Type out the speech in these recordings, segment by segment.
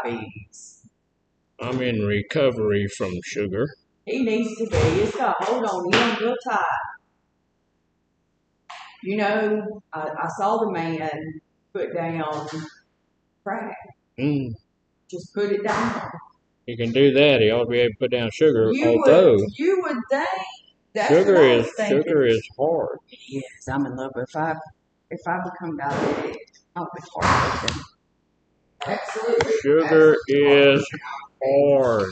diabetes. I'm in recovery from sugar. He needs to be. It's got a hold on him real tight. You know, I saw the man put down crack. Just put it down. He can do that. He ought to be able to put down sugar. You would think that's sugar what I was thinking. Sugar is hard. Yes, I'm in love. If I become diabetic, I'll be heartbroken. Absolutely. Sugar is hard.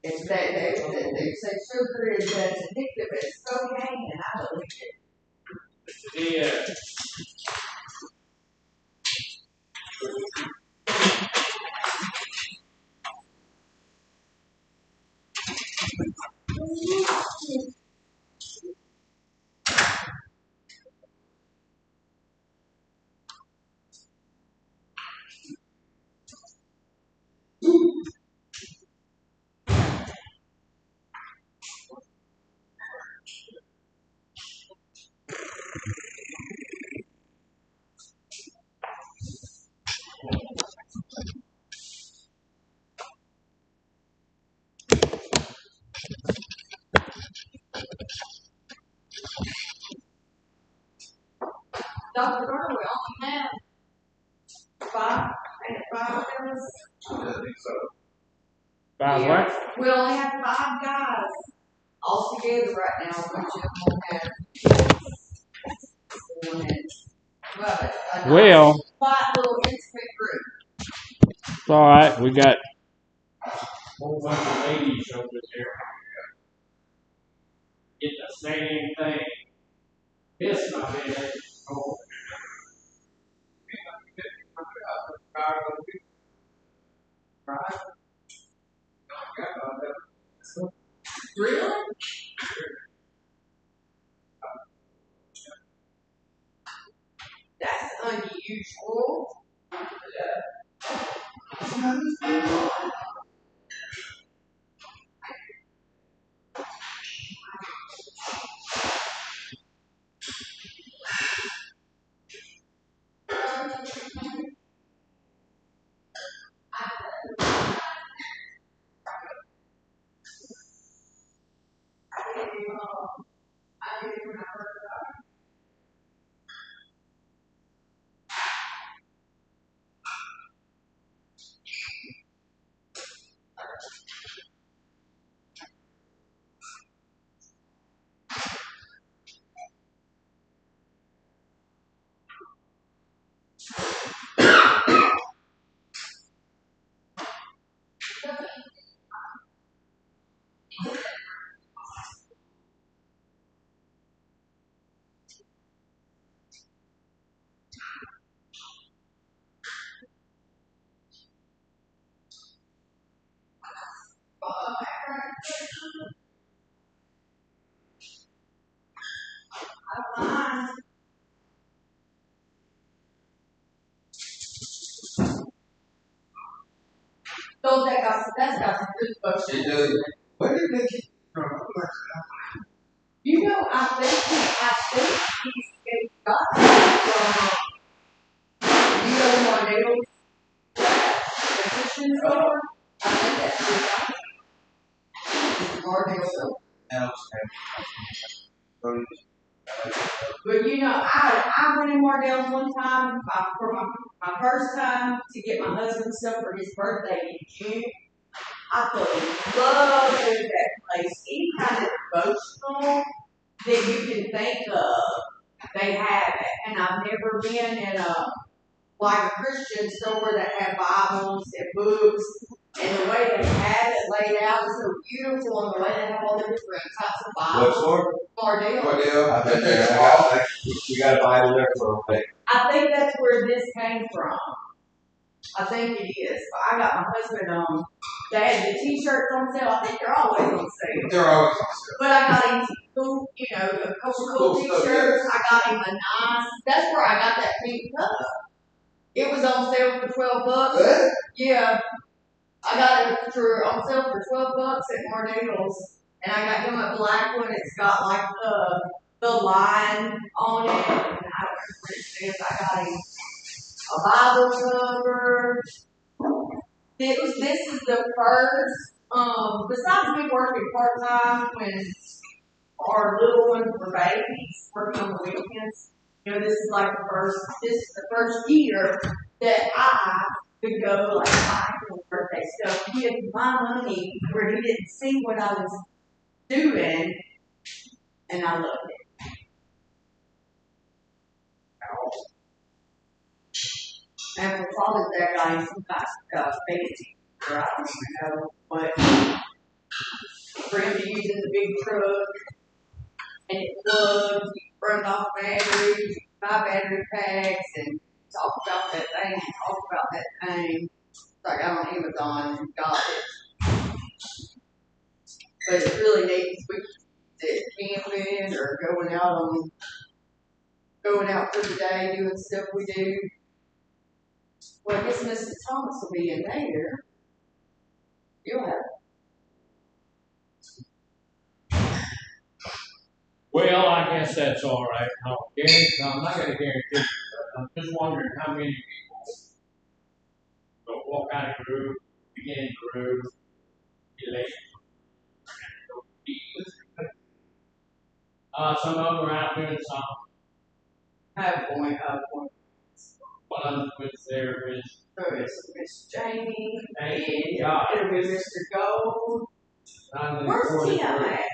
It's that they say sugar is as addictive as cocaine, and I believe it. Yeah. Dr. Garner, we only have five members. I think so. Five Yeah. what? We only have 5 guys all together right now, which is Well, quiet little intimate group. it's all right. We got a whole bunch of ladies over there. Get the same thing. It's not in it. Oh. Right. Really? That's unusual. So that's got some good folks. It does. Where did they get from? You know, I think he's got some from, you know, Marnell's physician store. I think that's where he got it. Marnell's. But you know, I went in Mardell's one time for my first time to get my husband stuff for his birthday in June. I fell in love with that place. Any kind of devotional that you can think of, they have it. And I've never been in like a Christian store that had Bibles and books, and the way they have it laid out is so beautiful, and the way they have all the different types of Bibles. What store? Mardell. I've been there. We got a Bible there for a week. I think that's where this came from. I think it is. But I got my husband on. They had the t-shirts on sale. I think they're always on sale. They're always on sale. But I got him cool, you know, a couple cool t-shirts. I got him a nice. That's where I got that pink cup. It was on sale for $12. Good. Yeah. I got it on sale for $12 at Mardell's. And I got him a black one. It's got like the line on it. And I don't remember what it says. I got him a Bible cover. This is the first, besides me working part-time when our little ones were babies, working on the weekends, this is like this is the first year that I could go like buy birthday stuff, give my money where he didn't see what I was doing, and I loved it. And for Father's Day, I got him some kind of fancy, I don't even know, but for him to use in the big truck, and it plugs, you run off batteries, buy battery packs, and talk about that thing, talk about that thing. It's like I'm on Amazon and got it. But it's really neat because we did camping or going out for the day, doing stuff we do. Well, I guess Mrs. Thomas will be in there. You'll have. Well, I guess that's all right. I'm not going to guarantee you, but I'm just wondering how many people will walk out of group, begin group, elect. Some of them are out doing something. Have point. One of them was there is Miss Jamie. Thank And God. it'll be Mr. Gold. Where's Tim at?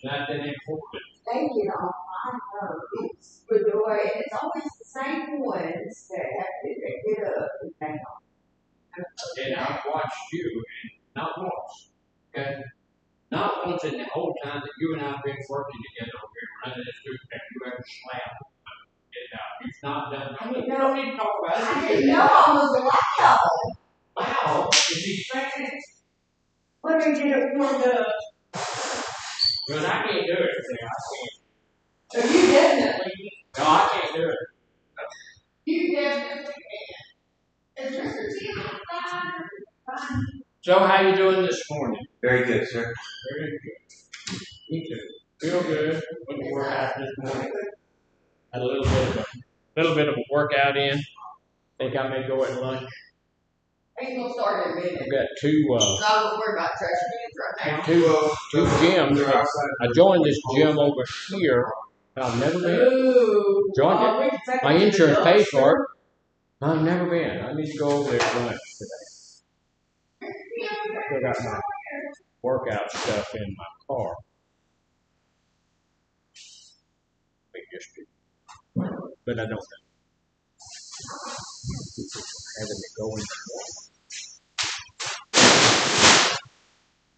Not that important. They get on my nerves with the way it's always the same ones that get up and hang on. And I've watched you, and not once, okay? Not once in the whole time that you and I have been working together over here running this group have you ever slapped. You've not done that. You don't need to talk about it. I didn't know I was loud. Wow, is he saying it? Let me get it warmed up. But I can't do it. See, I can't. So you definitely, No, I can't do it. you definitely can. Is Mr. Tim fine? So how you doing this morning? Very good, sir. Very good. Me too. Feel good. Went to work out this morning. Had a little bit of a workout in. Think I may go at lunch. Ain't gonna start in a minute. I've got two Don't worry about trash cans right now. two gyms. I joined this gym over here. I've never been. Ooh. Joined it. My insurance pays for it. I've never been. I need to go over there at lunch today. I still got my workout stuff in my car. But I don't know. Having it going.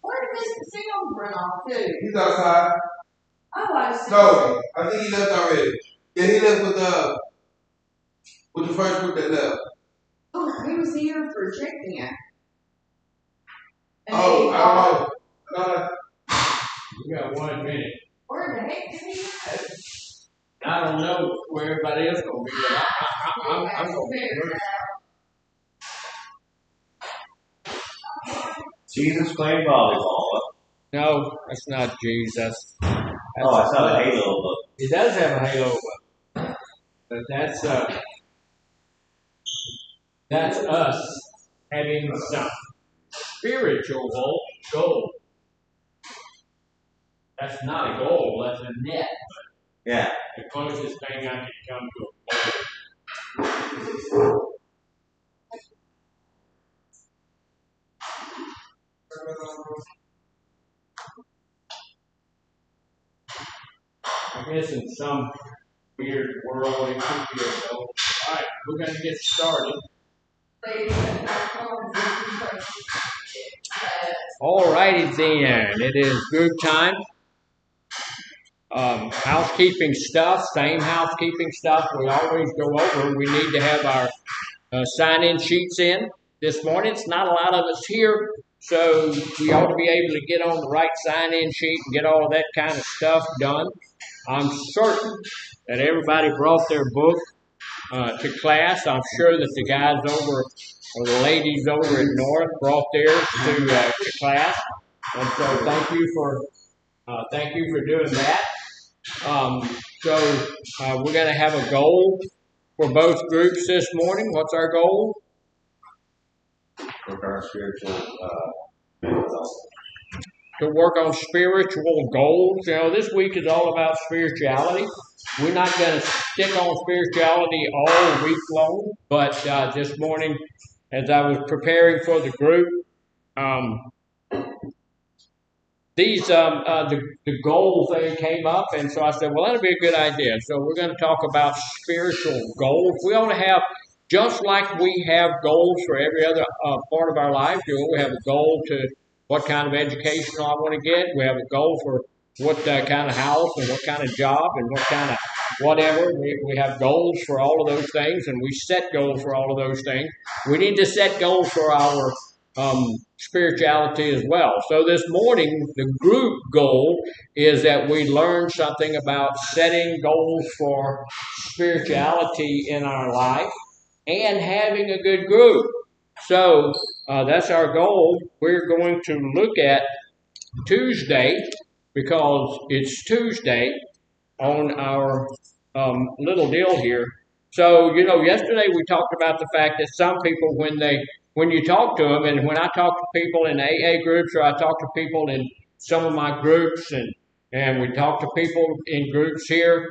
Where did Mr. Tim run off to? He's outside. Oh, I see. No, I think he left already. Yeah, he left with the first group that left. Oh, he was here for checking it. Oh, I don't know. We got 1 minute. Where the heck did he go? I don't know where everybody else gonna be, but I'm gonna be there. Jesus playing volleyball. No, that's not Jesus. Oh, I saw the halo look. He does have a halo, but that's us having some spiritual goal. That's not a goal, that's a net. Yeah. The closest thing I can come to a goal. I guess in some weird world it could be a goal. Alright, we're gonna get started. Alrighty then, it is group time. Housekeeping stuff, same housekeeping stuff we always go over. We need to have our sign-in sheets in this morning. It's not a lot of us here, so we ought to be able to get on the right sign-in sheet and get all of that kind of stuff done. I'm certain that everybody brought their book to class. I'm sure that the guys over, or the ladies over at North brought theirs to class. And so thank you for doing that. So we're going to have a goal for both groups this morning. What's our goal? Work our spiritual, To work on spiritual goals. You know, this week is all about spirituality. We're not going to stick on spirituality all week long, but this morning, as I was preparing for the group, the goal thing came up, and so I said, well, that'll be a good idea. So we're going to talk about spiritual goals. We ought to have, just like we have goals for every other part of our life. You know, we have a goal to what kind of education I want to get. We have a goal for what kind of house and what kind of job and what kind of whatever. We have goals for all of those things, and we set goals for all of those things. We need to set goals for our spirituality as well. So this morning, the group goal is that we learn something about setting goals for spirituality in our life and having a good group. So that's our goal. We're going to look at Tuesday, because it's Tuesday on our little deal here. So, you know, yesterday we talked about the fact that some people, when you talk to them, and when I talk to people in AA groups, or I talk to people in some of my groups, and we talk to people in groups here,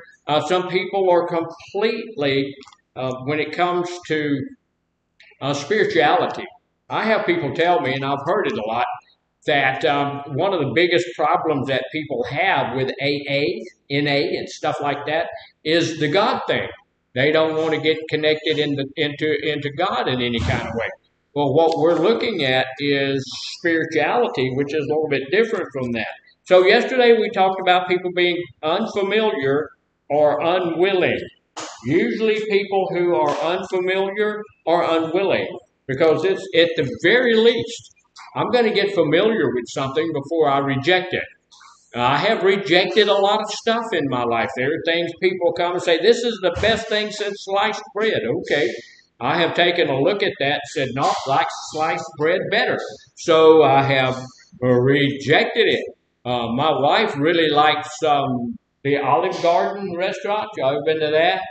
some people are completely, when it comes to spirituality. I have people tell me, and I've heard it a lot, that one of the biggest problems that people have with AA, NA, and stuff like that is the God thing. They don't want to get connected into God in any kind of way. Well, what we're looking at is spirituality, which is a little bit different from that. So yesterday we talked about people being unfamiliar or unwilling. Usually people who are unfamiliar or unwilling, because it's at the very least, I'm going to get familiar with something before I reject it. I have rejected a lot of stuff in my life. There are things people come and say, this is the best thing since sliced bread. Okay. I have taken a look at that and said, no, like sliced bread better. So I have rejected it. My wife really likes the Olive Garden restaurant. Y'all ever been to that?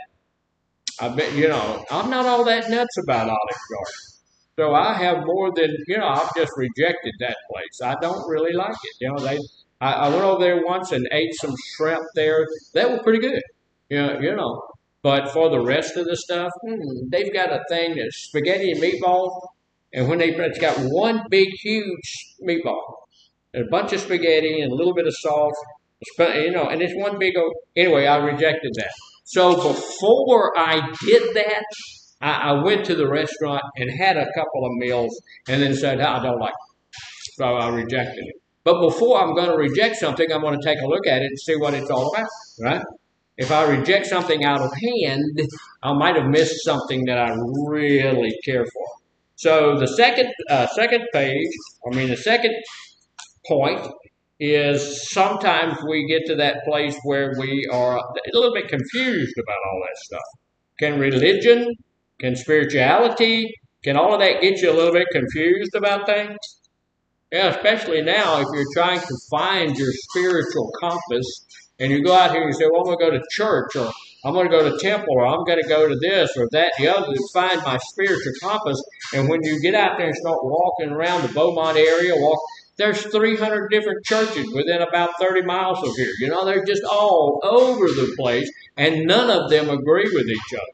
I bet, you know, I'm not all that nuts about Olive Garden. So I have more than, you know, I've just rejected that place. I don't really like it. You know, I went over there once and ate some shrimp there. That was pretty good. You know. But for the rest of the stuff, they've got a thing that's spaghetti and meatballs. And it's got one big, huge meatball, and a bunch of spaghetti and a little bit of sauce, you know, and it's one big old, anyway, I rejected that. So before I did that, I went to the restaurant and had a couple of meals and then said, I don't like it. So I rejected it. But before I'm going to reject something, I'm going to take a look at it and see what it's all about, right? If I reject something out of hand, I might have missed something that I really care for. So the second point is sometimes we get to that place where we are a little bit confused about all that stuff. Can religion, can spirituality, can all of that get you a little bit confused about things? Yeah, especially now if you're trying to find your spiritual compass and you go out here and you say, well, I'm going to go to church, or I'm going to go to temple, or I'm going to go to this or that, the other, to find my spiritual compass. And when you get out there and start walking around the Beaumont area, there's 300 different churches within about 30 miles of here. You know, they're just all over the place, and none of them agree with each other.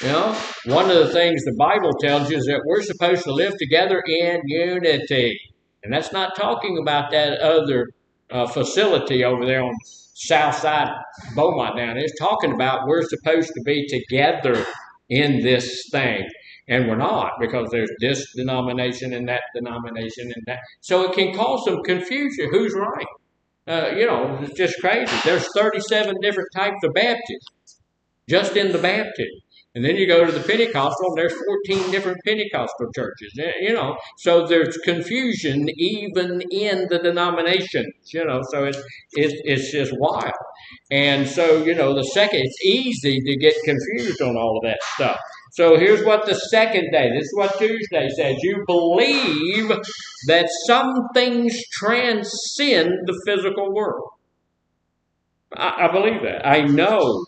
You know, one of the things the Bible tells you is that we're supposed to live together in unity. And that's not talking about that other facility over there on the south side of Beaumont down there. It's talking about we're supposed to be together in this thing. And we're not, because there's this denomination and that denomination and that. So it can cause some confusion. Who's right? You know, it's just crazy. There's 37 different types of baptism just in the baptism. And then you go to the Pentecostal, and there's 14 different Pentecostal churches, you know. So there's confusion even in the denominations, you know. So it's just wild. And so, you know, it's easy to get confused on all of that stuff. So here's what the second day, this is what Tuesday says. You believe that some things transcend the physical world. I believe that. I know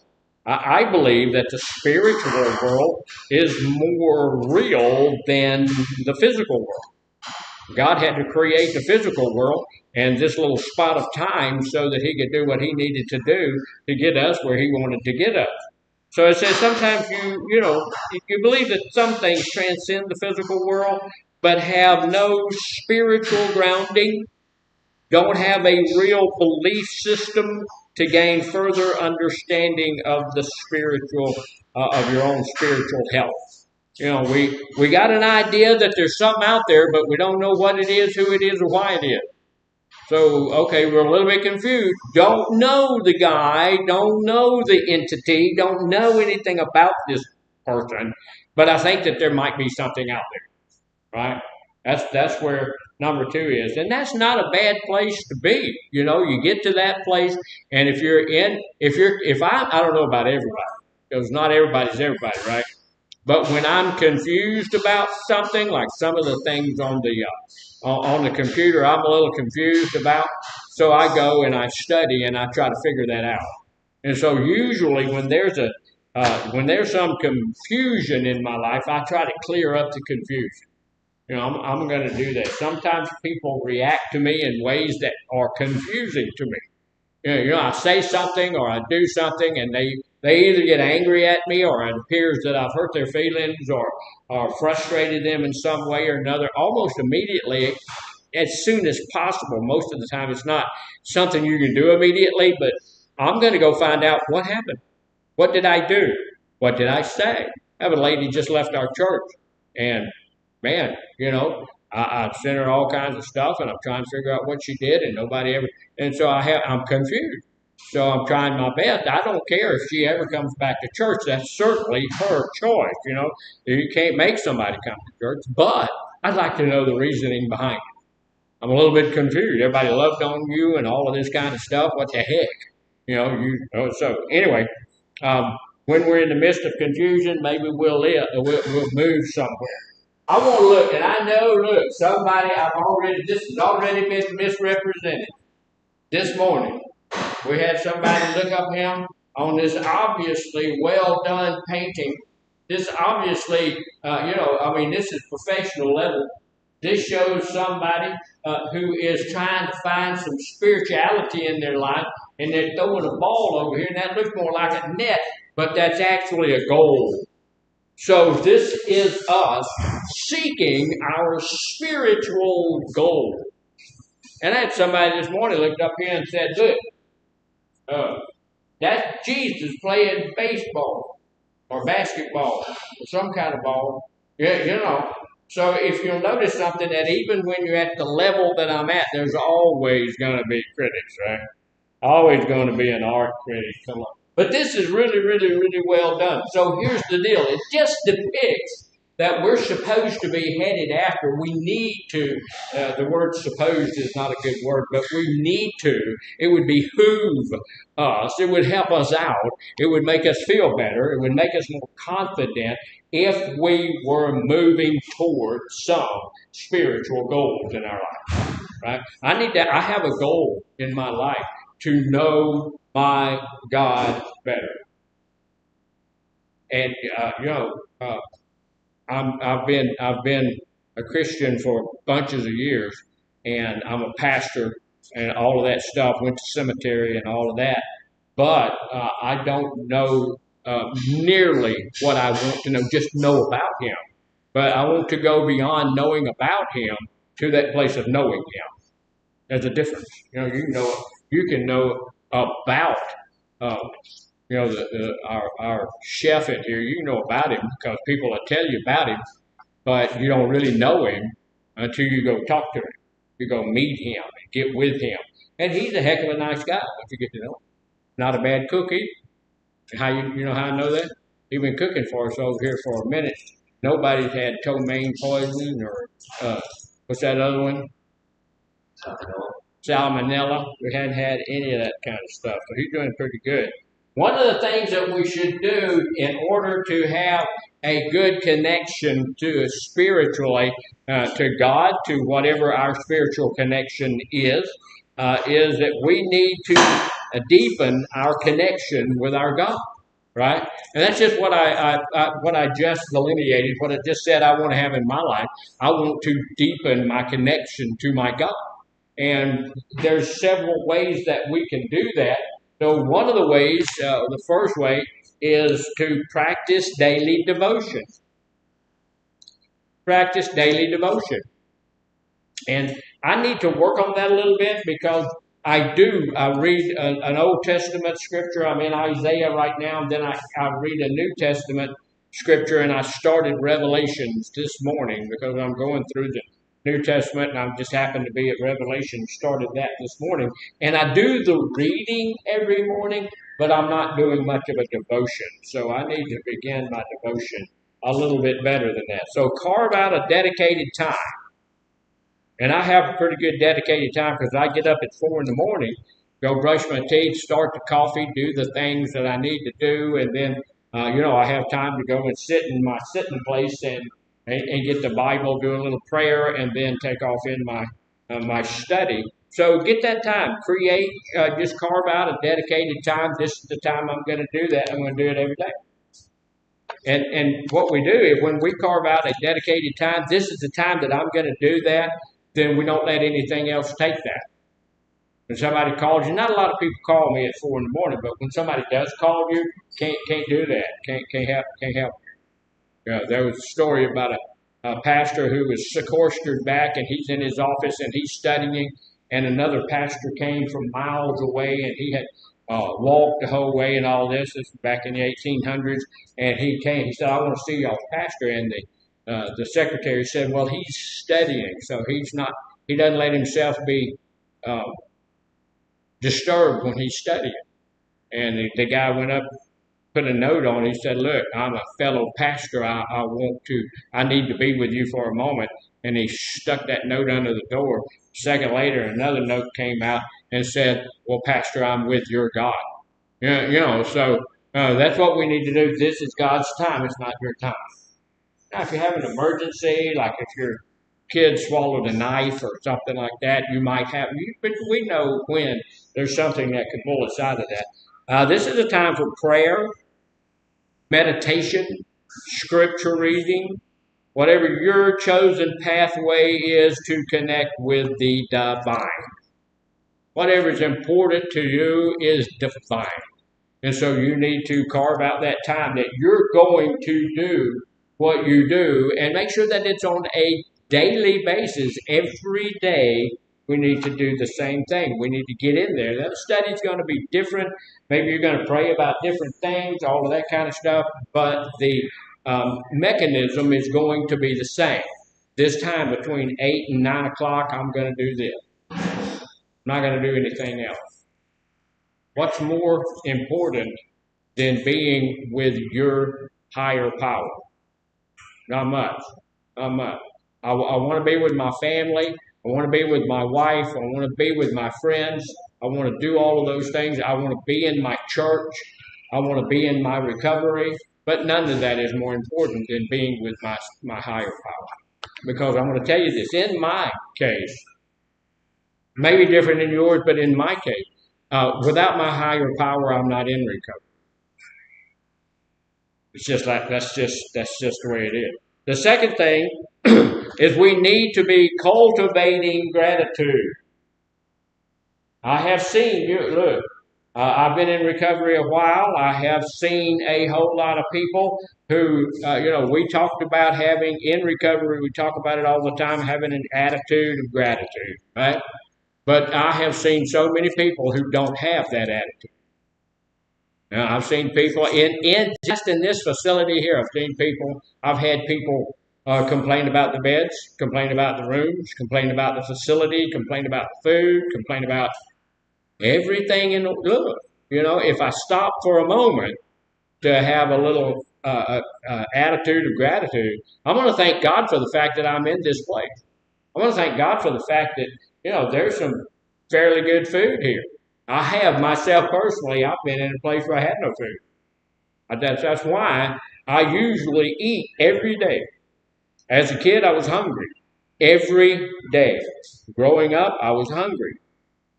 I believe that the spiritual world is more real than the physical world. God had to create the physical world and this little spot of time so that he could do what he needed to do to get us where he wanted to get us. So it says sometimes you believe that some things transcend the physical world, but have no spiritual grounding, don't have a real belief system to gain further understanding of the spiritual, of your own spiritual health. We got an idea that there's something out there, but we don't know what it is, who it is, or why it is. So, okay, we're a little bit confused. Don't know the guy, don't know the entity, don't know anything about this person, but I think that there might be something out there, right? That's where number 2 is, and that's not a bad place to be. You get to that place, and I don't know about everybody, because not everybody's everybody, right? But when I'm confused about something, like some of the things on the computer, I'm a little confused about. So I go and I study and I try to figure that out. And so usually when there's some confusion in my life, I try to clear up the confusion. I'm going to do that. Sometimes people react to me in ways that are confusing to me. I say something or I do something, and they either get angry at me, or it appears that I've hurt their feelings or frustrated them in some way or another, almost immediately, as soon as possible. Most of the time, it's not something you can do immediately, but I'm going to go find out what happened. What did I do? What did I say? I have a lady just left our church, and man, I sent her all kinds of stuff, and I'm trying to figure out what she did, and nobody ever. And so I'm confused. So I'm trying my best. I don't care if she ever comes back to church. That's certainly her choice. You can't make somebody come to church, but I'd like to know the reasoning behind it. I'm a little bit confused. Everybody loved on you and all of this kind of stuff. What the heck? So anyway, when we're in the midst of confusion, maybe we'll move somewhere. I want to look, and I know, this has already been misrepresented. This morning, we had somebody look up him on this obviously well done painting. This obviously, this is professional level. This shows somebody who is trying to find some spirituality in their life, and they're throwing a ball over here, and that looks more like a net, but that's actually a goal. So this is us seeking our spiritual goal. And I had somebody this morning looked up here and said, look, that's Jesus playing baseball or basketball or some kind of ball. Yeah. So if you'll notice something, that even when you're at the level that I'm at, there's always going to be critics, right? Always going to be an art critic. Come on. But this is really, really, really well done. So here's the deal. It just depicts that we're supposed to be headed after. We need to, the word supposed is not a good word, but we need to. It would behoove us. It would help us out. It would make us feel better. It would make us more confident if we were moving toward some spiritual goals in our life. Right? I have a goal in my life to know my God better. And I've been a Christian for bunches of years, and I'm a pastor and all of that stuff. Went to seminary and all of that, but I don't know nearly what I want to know. Just know about Him, but I want to go beyond knowing about Him to that place of knowing Him. There's a difference. You can know about. Our chef in here, you know about him because people will tell you about him, but you don't really know him until you go talk to him. You go meet him and get with him. And he's a heck of a nice guy once you get to know him. Not a bad cook either. How you know how I know that? He's been cooking for us over here for a minute. Nobody's had ptomaine poisoning or what's that other one? Salmonella. We hadn't had any of that kind of stuff. So he's doing pretty good. One of the things that we should do in order to have a good connection to spiritually to God, to whatever our spiritual connection is that we need to deepen our connection with our God. right? And that's just what I just delineated, what I just said I want to have in my life. I want to deepen my connection to my God. And there's several ways that we can do that. So one of the ways, the first way, is to practice daily devotion. Practice daily devotion. And I need to work on that a little bit because I read an Old Testament scripture. I'm in Isaiah right now, and then I read a New Testament scripture, and I started Revelations this morning because I'm going through the New Testament, and I just happened to be at Revelation, started that this morning. And I do the reading every morning, but I'm not doing much of a devotion. So I need to begin my devotion a little bit better than that. So carve out a dedicated time. And I have a pretty good dedicated time because I get up at 4 in the morning, go brush my teeth, start the coffee, do the things that I need to do, and then, I have time to go and sit in my sitting place and get the Bible, do a little prayer, and then take off in my study. So get that time. Create, just carve out a dedicated time. This is the time I'm going to do that. I'm going to do it every day. And what we do is when we carve out a dedicated time, this is the time that I'm going to do that, then we don't let anything else take that. When somebody calls you, not a lot of people call me at 4 in the morning, but when somebody does call you, can't do that. Can't help. There was a story about a pastor who was sequestered back, and he's in his office and he's studying, and another pastor came from miles away, and he had walked the whole way and all this. This was back in the 1800s, and he came. He said, "I want to see y'all, pastor." And the secretary said, "Well, he's studying, so he doesn't let himself be disturbed when he's studying." And the guy went up, put a note on. He said, "Look, I'm a fellow pastor. I need to be with you for a moment." And he stuck that note under the door. A second later, another note came out and said, "Well, Pastor, I'm with your God." So that's what we need to do. This is God's time. It's not your time. Now, if you have an emergency, like if your kid swallowed a knife or something like that, you might have, but we know when there's something that could pull us out of that. This is a time for prayer, meditation, scripture reading, whatever your chosen pathway is to connect with the divine. Whatever is important to you is divine. And so you need to carve out that time that you're going to do what you do and make sure that it's on a daily basis. Every day we need to do the same thing. We need to get in there. That study's going to be different. Maybe you're going to pray about different things, all of that kind of stuff, but the mechanism is going to be the same. This time between 8 and 9 o'clock, I'm going to do this. I'm not going to do anything else. What's more important than being with your higher power? Not much. Not much. I want to be with my family. I want to be with my wife. I want to be with my friends. I want to do all of those things. I want to be in my church. I want to be in my recovery. But none of that is more important than being with my higher power. Because I'm going to tell you this, in my case, maybe different in yours, but in my case, without my higher power, I'm not in recovery. It's just like that's just the way it is. The second thing is we need to be cultivating gratitude. I have seen you look. I've been in recovery a while. I have seen a whole lot of people who, we talked about having in recovery. We talk about it all the time, having an attitude of gratitude, right? But I have seen so many people who don't have that attitude. Now, I've seen people just in this facility here. I've had people complain about the beds, complain about the rooms, complain about the facility, complain about the food, complain about everything in the look. If I stop for a moment to have a little attitude of gratitude, I'm going to thank God for the fact that I'm in this place. I want to thank God for the fact that, there's some fairly good food here. I have myself personally, I've been in a place where I had no food. That's why I usually eat every day. As a kid, I was hungry every day. Growing up, I was hungry.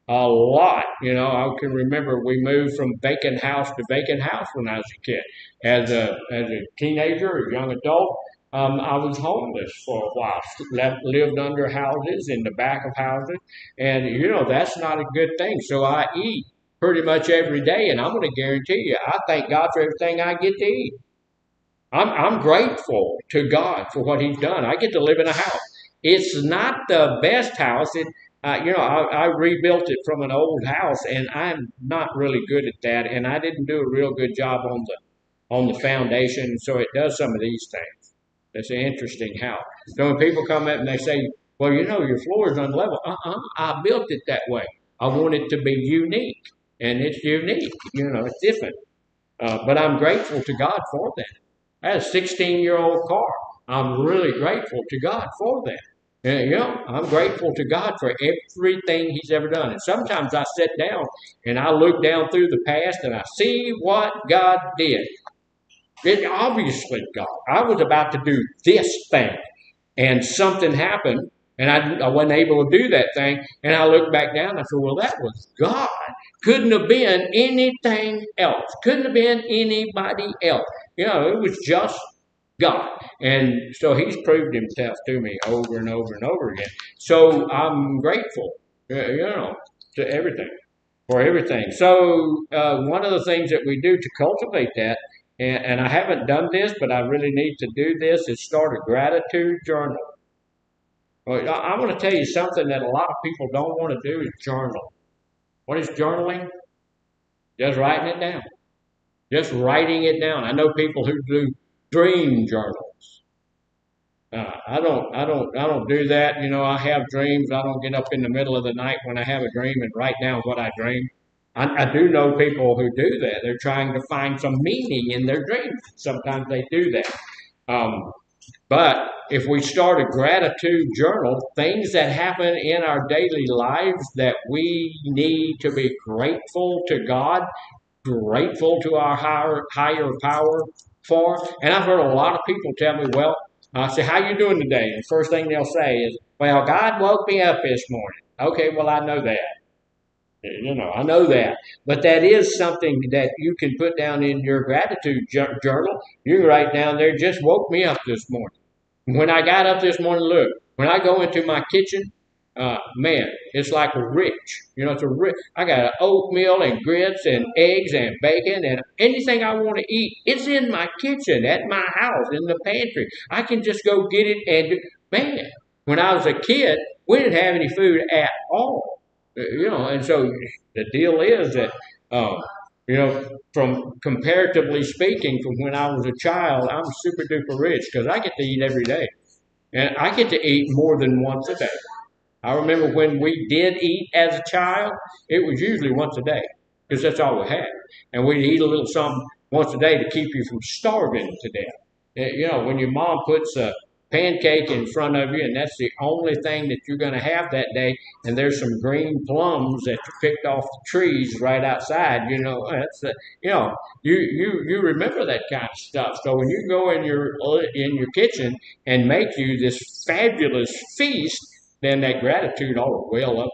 a lot. I can remember we moved from vacant house to vacant house when I was a kid. As a teenager, or young adult, I was homeless for a while. Lived under houses, in the back of houses, and that's not a good thing. So I eat pretty much every day, and I'm going to guarantee you, I thank God for everything I get to eat. I'm grateful to God for what He's done. I get to live in a house. It's not the best house. I rebuilt it from an old house, and I'm not really good at that. And I didn't do a real good job on the foundation, so it does some of these things. It's an interesting house. So when people come up and they say, "Well, your floor is unlevel," I built it that way. I want it to be unique, and it's unique. It's different. But I'm grateful to God for that. I had a 16-year-old car. I'm really grateful to God for that. And, I'm grateful to God for everything He's ever done. And sometimes I sit down and I look down through the past and I see what God did. It obviously God. I was about to do this thing, and something happened, and I wasn't able to do that thing. And I looked back down and I said, well, that was God. Couldn't have been anything else. Couldn't have been anybody else. It was just God. And so He's proved Himself to me over and over and over again. So I'm grateful, to everything, for everything. So one of the things that we do to cultivate that, and I haven't done this, but I really need to do this, is start a gratitude journal. Well, I want to tell you something that a lot of people don't want to do is journal. What is journaling? Just writing it down. Just writing it down. I know people who do dream journals. I don't do that. I have dreams. I don't get up in the middle of the night when I have a dream and write down what I dream. I do know people who do that. They're trying to find some meaning in their dreams. Sometimes they do that. But if we start a gratitude journal, things that happen in our daily lives that we need to be grateful to God, grateful to our higher power for. And I've heard a lot of people tell me, well, I say, how you doing today? And the first thing they'll say is, well, God woke me up this morning. Okay, well, I know that. I know that. But that is something that you can put down in your gratitude journal. You can write down there, just woke me up this morning. When I got up this morning, look, when I go into my kitchen, man, it's like rich. It's a rich. I got oatmeal and grits and eggs and bacon and anything I want to eat. It's in my kitchen, at my house, in the pantry. I can just go get it and man, when I was a kid, we didn't have any food at all. And so the deal is that, from comparatively speaking, from when I was a child, I'm super duper rich because I get to eat every day. And I get to eat more than once a day. I remember when we did eat as a child, it was usually once a day because that's all we had. And we'd eat a little something once a day to keep you from starving to death. When your mom puts a pancake in front of you and that's the only thing that you're going to have that day, and there's some green plums that you picked off the trees right outside, that's you remember that kind of stuff. So when you go in your kitchen and make you this fabulous feast, then that gratitude ought to well up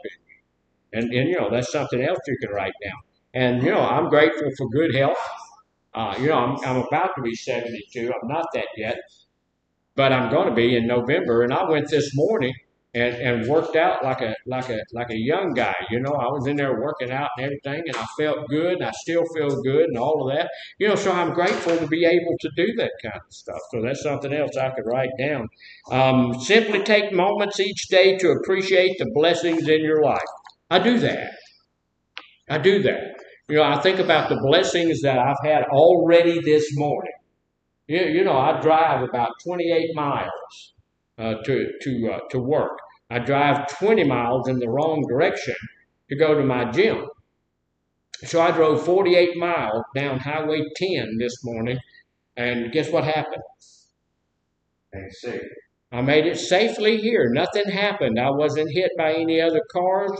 in you. And that's something else you can write down. And I'm grateful for good health. I'm about to be 72. I'm not that yet, but I'm going to be in November. And I went this morning and worked out like a young guy. I was in there working out and everything, and I felt good, and I still feel good, and all of that. So I'm grateful to be able to do that kind of stuff. So that's something else I could write down. Simply take moments each day to appreciate the blessings in your life. I do that. I think about the blessings that I've had already this morning. I drive about 28 miles to work. I drive 20 miles in the wrong direction to go to my gym. So I drove 48 miles down Highway 10 this morning, and guess what happened? I made it safely here. Nothing happened. I wasn't hit by any other cars.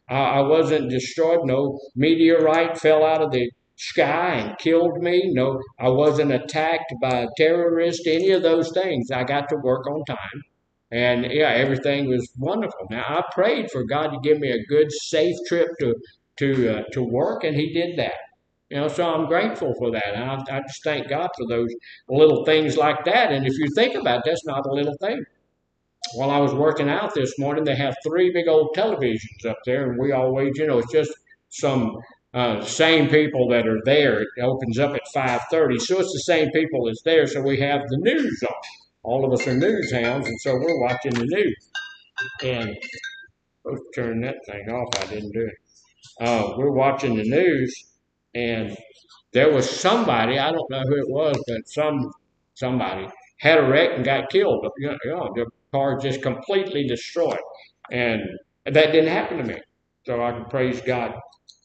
I wasn't destroyed. No meteorite fell out of the sky and killed me. No, I wasn't attacked by a terrorist, any of those things. I got to work on time. And yeah, everything was wonderful. Now I prayed for God to give me a good, safe trip to work, and He did that. So I'm grateful for that. And I just thank God for those little things like that. And if you think about it, that's not a little thing. While I was working out this morning, they have three big old televisions up there, and we always, it's just some same people that are there. It opens up at 5:30, so it's the same people that's there. So we have the news on. All of us are news hounds, and so we're watching the news. And supposed to turn that thing off. I didn't do it. We're watching the news, and there was somebody, I don't know who it was, but somebody had a wreck and got killed. The car just completely destroyed. And that didn't happen to me. So I can praise God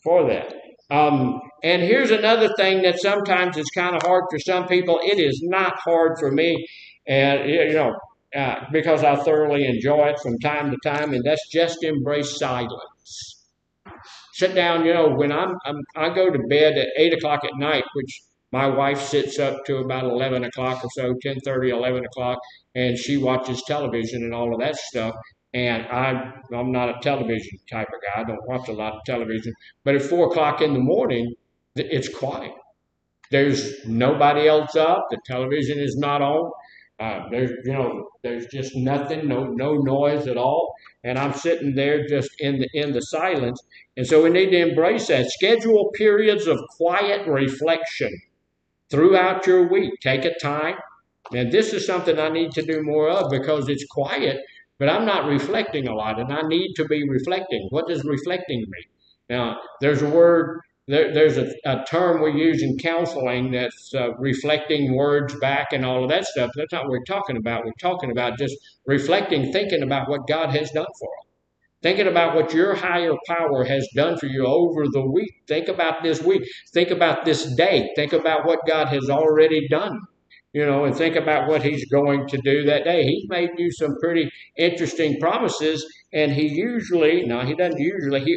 for that. And here's another thing that sometimes is kind of hard for some people. It is not hard for me, and because I thoroughly enjoy it from time to time, and that's just embrace silence. Sit down, when I go to bed at 8 o'clock at night, which my wife sits up to about 11 o'clock or so, 10:30, 11 o'clock, and she watches television and all of that stuff. And I'm not a television type of guy. I don't watch a lot of television. But at 4 o'clock in the morning, it's quiet. There's nobody else up. The television is not on. There's just nothing, no noise at all, and I'm sitting there just in the silence. And so we need to embrace that. Schedule periods of quiet reflection throughout your week. Take a time, and this is something I need to do more of because it's quiet, but I'm not reflecting a lot, and I need to be reflecting. What does reflecting mean? Now, there's a word. There's a term we use in counseling that's reflecting words back and all of that stuff. That's not what we're talking about. We're talking about just reflecting, thinking about what God has done for us. Thinking about what your higher power has done for you over the week. Think about this week. Think about this day. Think about what God has already done. And think about what He's going to do that day. He's made you some pretty interesting promises, and He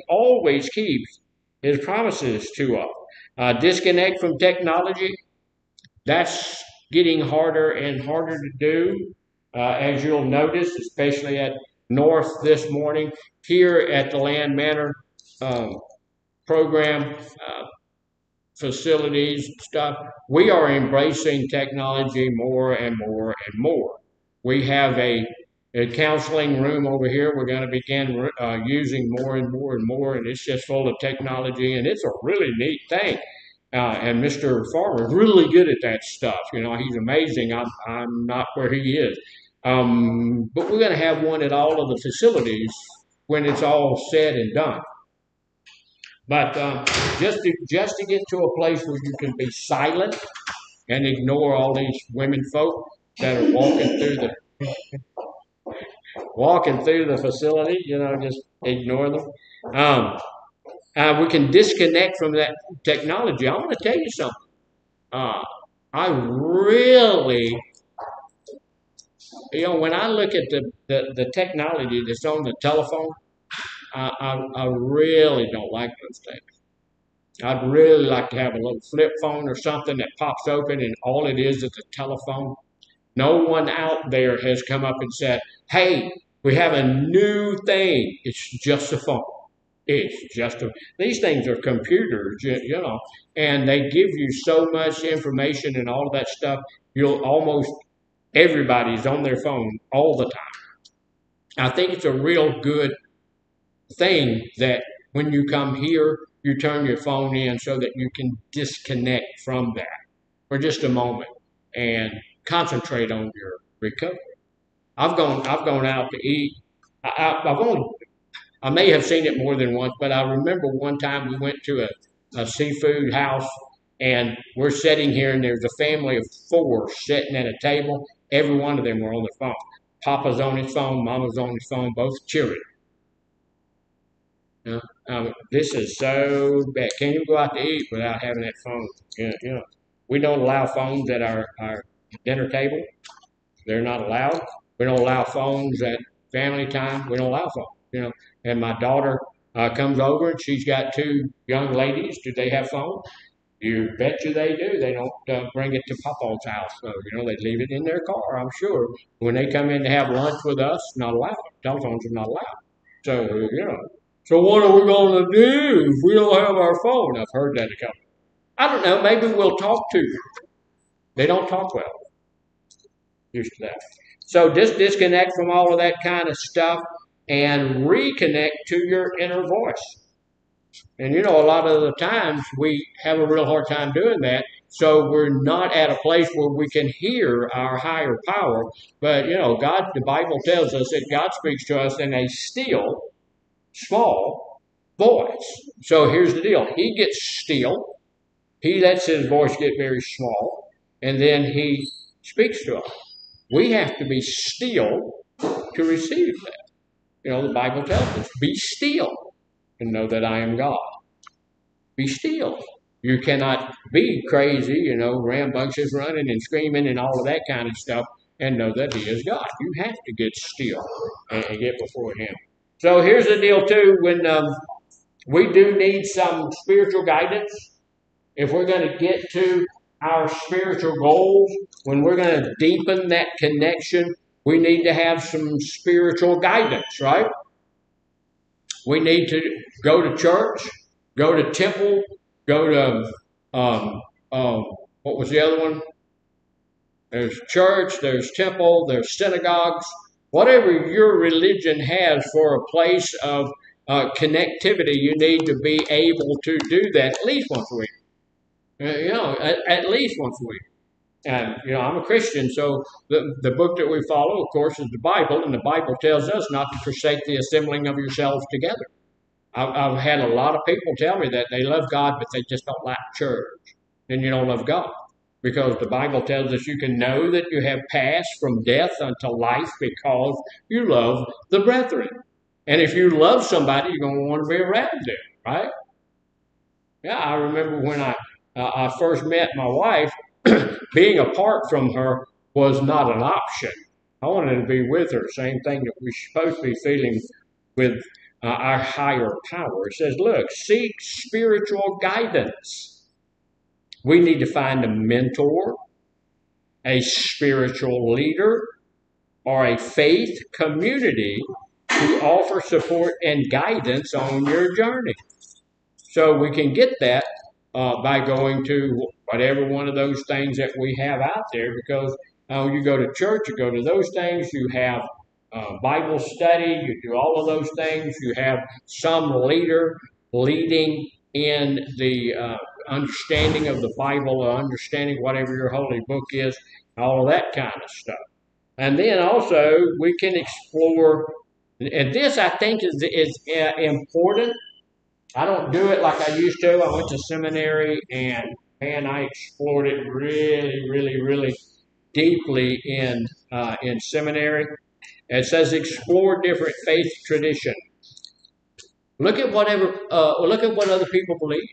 always keeps His promises to us. Disconnect from technology. That's getting harder and harder to do, as you'll notice, especially at North this morning. Here at the Manor program, facilities, stuff, we are embracing technology more and more and more. We have a counseling room over here. We're going to begin using more and more and more, and it's just full of technology, and it's a really neat thing. And Mr. Farmer is really good at that stuff. He's amazing. I'm not where he is. But we're going to have one at all of the facilities when it's all said and done. But just to get to a place where you can be silent and ignore all these women folk that are walking through the facility, just ignore them. We can disconnect from that technology. I want to tell you something. I really, when I look at the technology that's on the telephone, I really don't like those things. I'd really like to have a little flip phone or something that pops open and all it is a telephone. No one out there has come up and said, hey, we have a new thing. It's just a phone. These things are computers, and they give you so much information and all of that stuff. Everybody's on their phone all the time. I think it's a real good thing that when you come here, you turn your phone in so that you can disconnect from that for just a moment and concentrate on your recovery. I've gone out to eat. I may have seen it more than once, but I remember one time we went to a seafood house, and we're sitting here, and there's a family of 4 sitting at a table. Every one of them were on their phone. Papa's on his phone, Mama's on his phone, both children. This is so bad. Can't even go out to eat without having that phone. We don't allow phones at our dinner table. They're not allowed. We don't allow phones at family time. We don't allow phones. And my daughter comes over, and she's got 2 young ladies. Do they have phones? You bet you they do. They don't bring it to Papa's house, though. They leave it in their car, I'm sure. When they come in to have lunch with us, not allowed. Telephones are not allowed. So. So what are we going to do if we don't have our phone? I've heard that a couple. I don't know. Maybe we'll talk to you. They don't talk well. Used to that. So just disconnect from all of that kind of stuff and reconnect to your inner voice. And a lot of the times we have a real hard time doing that. So we're not at a place where we can hear our higher power. But God, the Bible tells us that God speaks to us in a still, small voice. So here's the deal. He gets still. He lets his voice get very small. And then he speaks to us. We have to be still to receive that. The Bible tells us, be still and know that I am God. Be still. You cannot be crazy, rambunctious, running and screaming and all of that kind of stuff and know that he is God. You have to get still and get before him. So here's the deal too, when we do need some spiritual guidance, if we're going to get to our spiritual goals, when we're going to deepen that connection, we need to have some spiritual guidance, right? We need to go to church, go to temple, go to, what was the other one? There's church, there's temple, there's synagogues. Whatever your religion has for a place of connectivity, you need to be able to do that at least once a week. At least once a week. And, I'm a Christian, so the book that we follow, of course, is the Bible, and the Bible tells us not to forsake the assembling of yourselves together. I've had a lot of people tell me that they love God, but they just don't like church. Then you don't love God. Because the Bible tells us you can know that you have passed from death unto life because you love the brethren. And if you love somebody, you're going to want to be around them, right? Yeah, I remember when I first met my wife, being apart from her was not an option. I wanted to be with her, same thing that we're supposed to be feeling with our higher power. It says, look, seek spiritual guidance. We need to find a mentor, a spiritual leader, or a faith community to offer support and guidance on your journey. So we can get that by going to whatever one of those things that we have out there, because you go to church, you go to those things, you have Bible study, you do all of those things, you have some leader leading in the understanding of the Bible, or understanding whatever your holy book is, all of that kind of stuff. And then also we can explore, and this I think is important. I don't do it like I used to. I went to seminary and I explored it really, really, really deeply in seminary. It says explore different faith traditions. Look at what other people believe.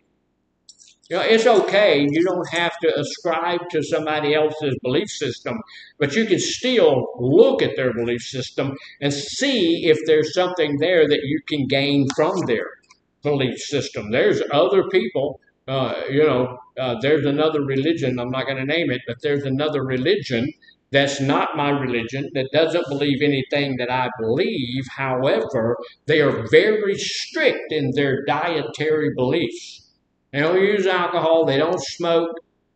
It's okay. You don't have to ascribe to somebody else's belief system, but you can still look at their belief system and see if there's something there that you can gain from their belief system. There's other people, there's another religion, I'm not going to name it, but there's another religion that's not my religion, that doesn't believe anything that I believe. However, they are very strict in their dietary beliefs. They don't use alcohol, they don't smoke,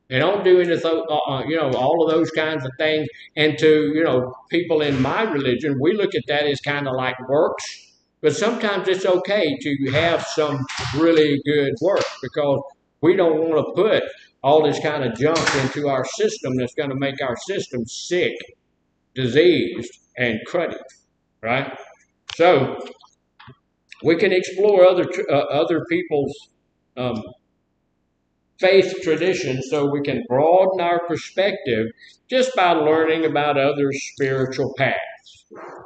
they don't do anything, all of those kinds of things. And to, people in my religion, we look at that as kind of like works. But sometimes it's okay to have some really good work, because we don't want to put all this kind of junk into our system that's going to make our system sick, diseased, and cruddy, right? So we can explore other people's faith traditions, so we can broaden our perspective just by learning about other spiritual paths.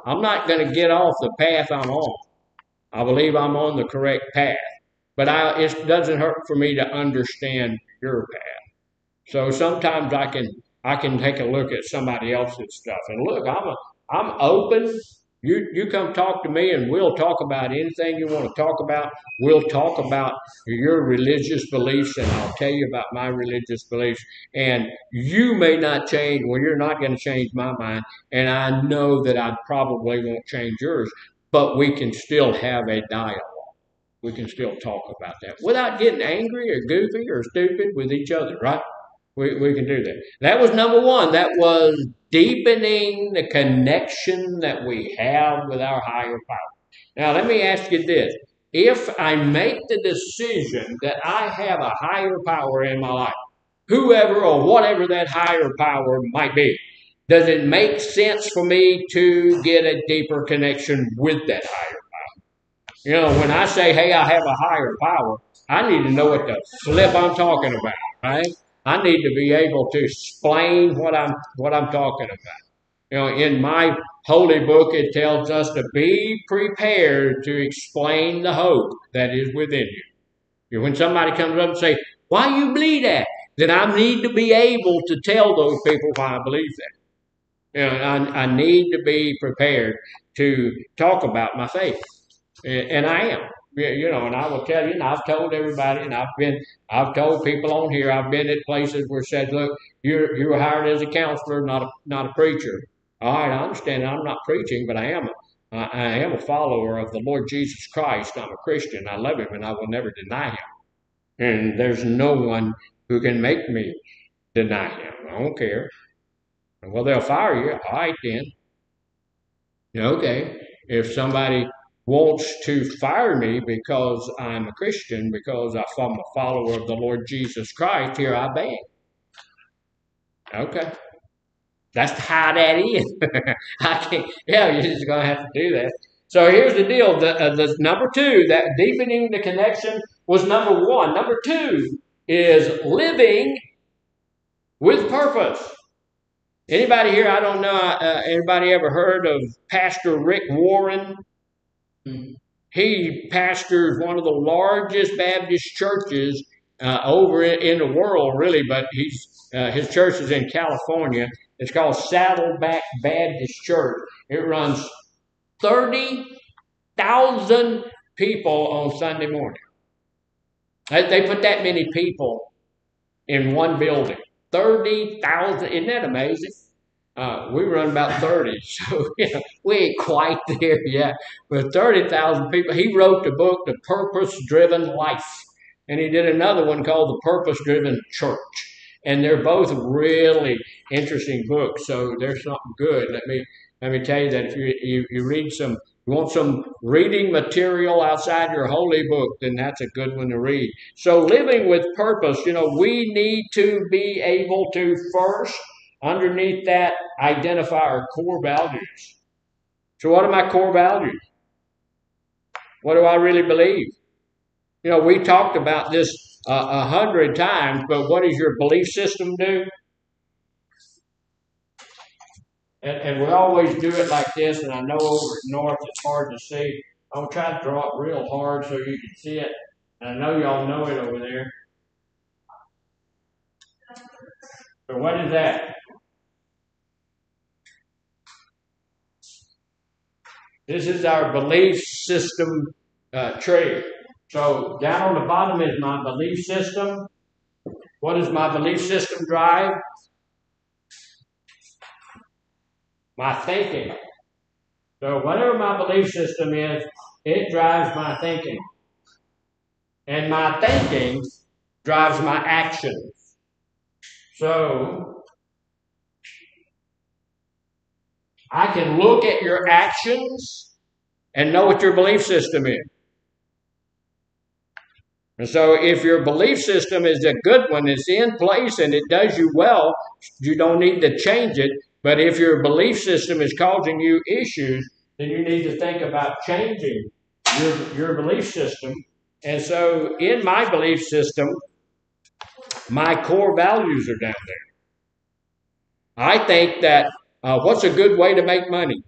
I'm not going to get off the path I'm on. I believe I'm on the correct path, but it doesn't hurt for me to understand your path. So sometimes I can take a look at somebody else's stuff and look. I'm open You come talk to me and we'll talk about anything you want to talk about. We'll talk about your religious beliefs and I'll tell you about my religious beliefs. And you may not change, well, you're not going to change my mind. And I know that I probably won't change yours, but we can still have a dialogue. We can still talk about that without getting angry or goofy or stupid with each other, right? We can do that. That was number one. That was deepening the connection that we have with our higher power. Now, let me ask you this. If I make the decision that I have a higher power in my life, whoever or whatever that higher power might be, does it make sense for me to get a deeper connection with that higher? You know, when I say, hey, I have a higher power, I need to know what the flip I'm talking about, right? I need to be able to explain what I'm talking about. You know, in my holy book, it tells us to be prepared to explain the hope that is within you. You know, when somebody comes up and say, why you believe that? Then I need to be able to tell those people why I believe that. You know, I need to be prepared to talk about my faith. And I am, you know, and I will tell you, and I've told everybody, and I've told people on here, I've been at places where said, look, you were hired as a counselor, not a preacher. All right, I understand. I'm not preaching, but I am a follower of the Lord Jesus Christ. I'm a Christian. I love Him, and I will never deny Him. And there's no one who can make me deny Him. I don't care. Well, they'll fire you. All right, then. Okay. If somebody wants to fire me because I'm a Christian, because I'm a follower of the Lord Jesus Christ, here I beg. Okay. That's how that is. I can't, yeah, you're just going to have to do that. So here's the deal. The number two, that deepening the connection was number one. Number two is living with purpose. Anybody here, I don't know, anybody ever heard of Pastor Rick Warren? He pastors one of the largest Baptist churches over in the world, really, but his church is in California. It's called Saddleback Baptist Church. It runs 30,000 people on Sunday morning. They put that many people in one building. 30,000. Isn't that amazing? We run about 30, so we ain't quite there yet. But 30,000 people. He wrote the book, The Purpose-Driven Life, and he did another one called The Purpose-Driven Church. And they're both really interesting books, so they're something good. Let me tell you that if you read some, you want some reading material outside your holy book, then that's a good one to read. So living with purpose, we need to be able to first, underneath that, identify our core values. So what are my core values? What do I really believe? We talked about this 100 times, but what does your belief system do? And we always do it like this, and I know over north it's hard to see. I'll try to draw it real hard so you can see it. And I know y'all know it over there. So what is that? This is our belief system tree. So down on the bottom is my belief system. What does my belief system drive? My thinking. So whatever my belief system is, it drives my thinking. And my thinking drives my actions. So I can look at your actions and know what your belief system is. And so if your belief system is a good one, it's in place and it does you well, you don't need to change it. But if your belief system is causing you issues, then you need to think about changing your belief system. And so in my belief system, my core values are down there. I think that what's a good way to make money?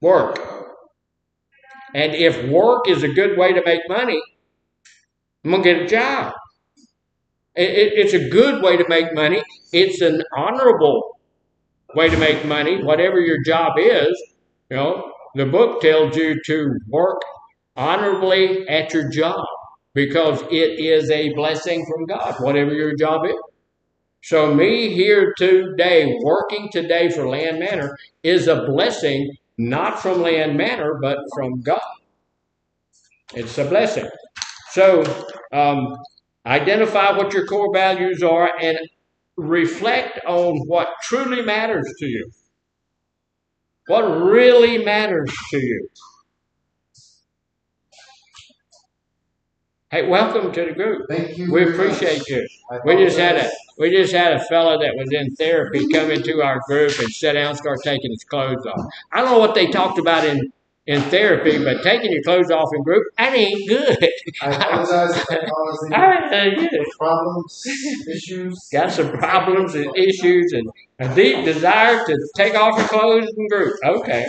Work. And if work is a good way to make money, I'm going to get a job. It's a good way to make money. It's an honorable way to make money, whatever your job is. You know, the book tells you to work honorably at your job because it is a blessing from God, whatever your job is. So me here today, working today for Land Manor, is a blessing, not from Land Manor, but from God. It's a blessing. So identify what your core values are and reflect on what truly matters to you. What really matters to you. Hey, welcome to the group. Thank you. We very appreciate much. you. I We just apologize. had a fella that was in therapy come into our group and sit down and start taking his clothes off. I don't know what they talked about in therapy, but taking your clothes off in group, that ain't good. I apologize if I caused I any get it. problems, issues. Got some problems and issues and a deep desire to take off your clothes in group. Okay.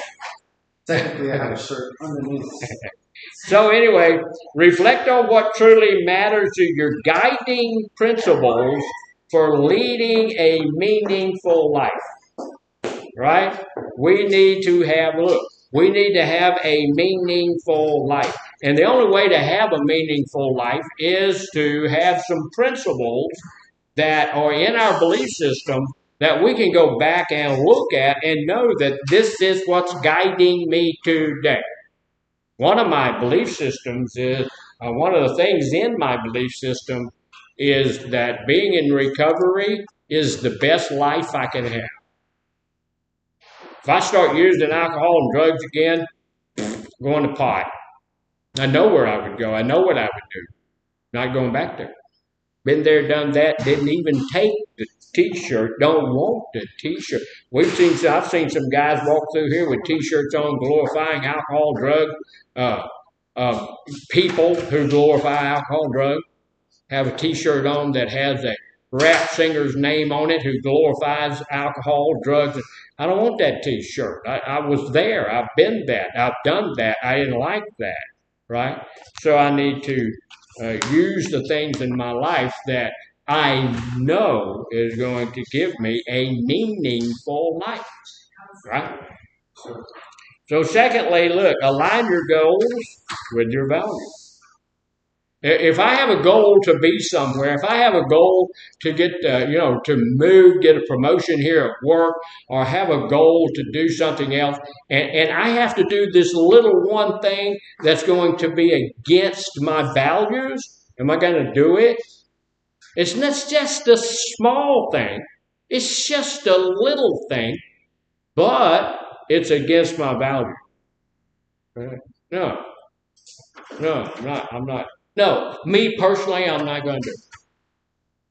Technically, I have a shirt underneath. So anyway, reflect on what truly matters to your guiding principles for leading a meaningful life. Right? We need to have a meaningful life. And the only way to have a meaningful life is to have some principles that are in our belief system that we can go back and look at and know that this is what's guiding me today. One of my belief systems is, one of the things in my belief system is that being in recovery is the best life I can have. If I start using alcohol and drugs again, going to pot. I know where I would go. I know what I would do. Not going back there. Been there, done that. Didn't even take the T-shirt. Don't want the T-shirt. I've seen some guys walk through here with T-shirts on, glorifying alcohol, drug. People who glorify alcohol, and drug, have a T-shirt on that has a rap singer's name on it who glorifies alcohol, drugs. I don't want that T-shirt. I was there. I've been that. I've done that. I didn't like that, right? So I need to use the things in my life that I know is going to give me a meaningful life, right? So secondly, look, align your goals with your values. If I have a goal to be somewhere, if I have a goal to get, to move, get a promotion here at work, or have a goal to do something else, and I have to do this little one thing that's going to be against my values, am I going to do it? It's not just a small thing. It's just a little thing, but it's against my value. No, I'm not. No, me personally, I'm not going to do it.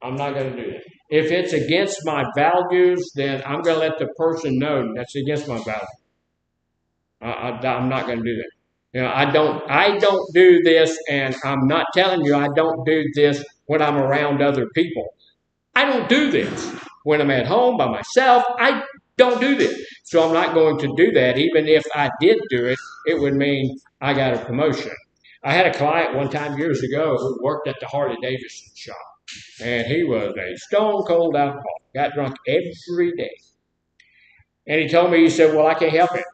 I'm not going to do that. If it's against my values, then I'm going to let the person know that's against my values. I'm not going to do that. I don't do this, and I'm not telling you I don't do this when I'm around other people. I don't do this when I'm at home by myself. I don't do this. So I'm not going to do that. Even if I did do it, it would mean I got a promotion. I had a client one time years ago who worked at the Harley Davidson shop, and he was a stone cold alcoholic, got drunk every day. And he told me, he said, well, I can't help it.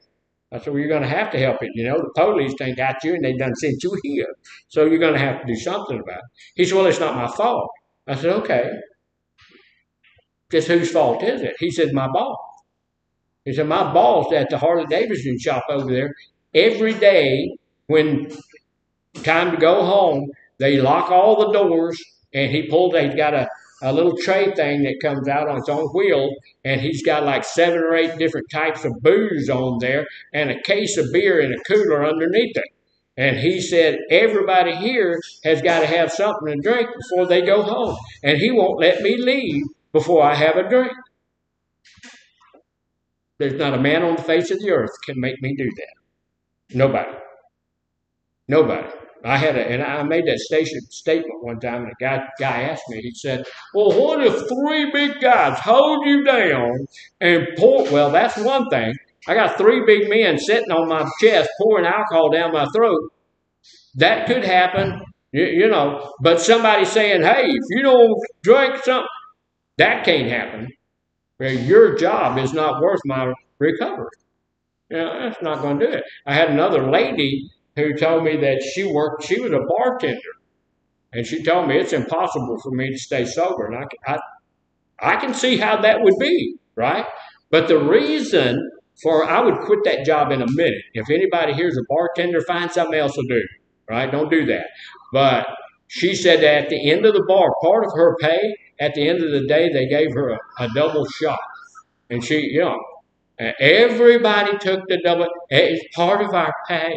I said, well, you're going to have to help it. The police ain't got you, and they done sent you here. So you're going to have to do something about it. He said, well, it's not my fault. I said, okay. Just whose fault is it? He said, my boss. He said, my boss at the Harley Davidson shop over there, every day when time to go home, they lock all the doors, and he's got a little tray thing that comes out on its own wheel, and he's got like 7 or 8 different types of booze on there and a case of beer in a cooler underneath it. And he said, everybody here has got to have something to drink before they go home. And he won't let me leave before I have a drink. There's not a man on the face of the earth can make me do that. Nobody. I made that statement one time, and a guy asked me, he said, well, what if 3 big guys hold you down and pour, well, that's one thing. I got 3 big men sitting on my chest pouring alcohol down my throat. That could happen, but somebody saying, hey, if you don't drink something, that can't happen. Your job is not worth my recovery. That's not going to do it. I had another lady who told me that she was a bartender, and she told me it's impossible for me to stay sober. And I can see how that would be, right? But the reason I would quit that job in a minute. If anybody here's a bartender, find something else to do, right? Don't do that. But she said that at the end of the bar, part of her pay, at the end of the day, they gave her a double shot. And she, everybody took the double. It's part of our pay.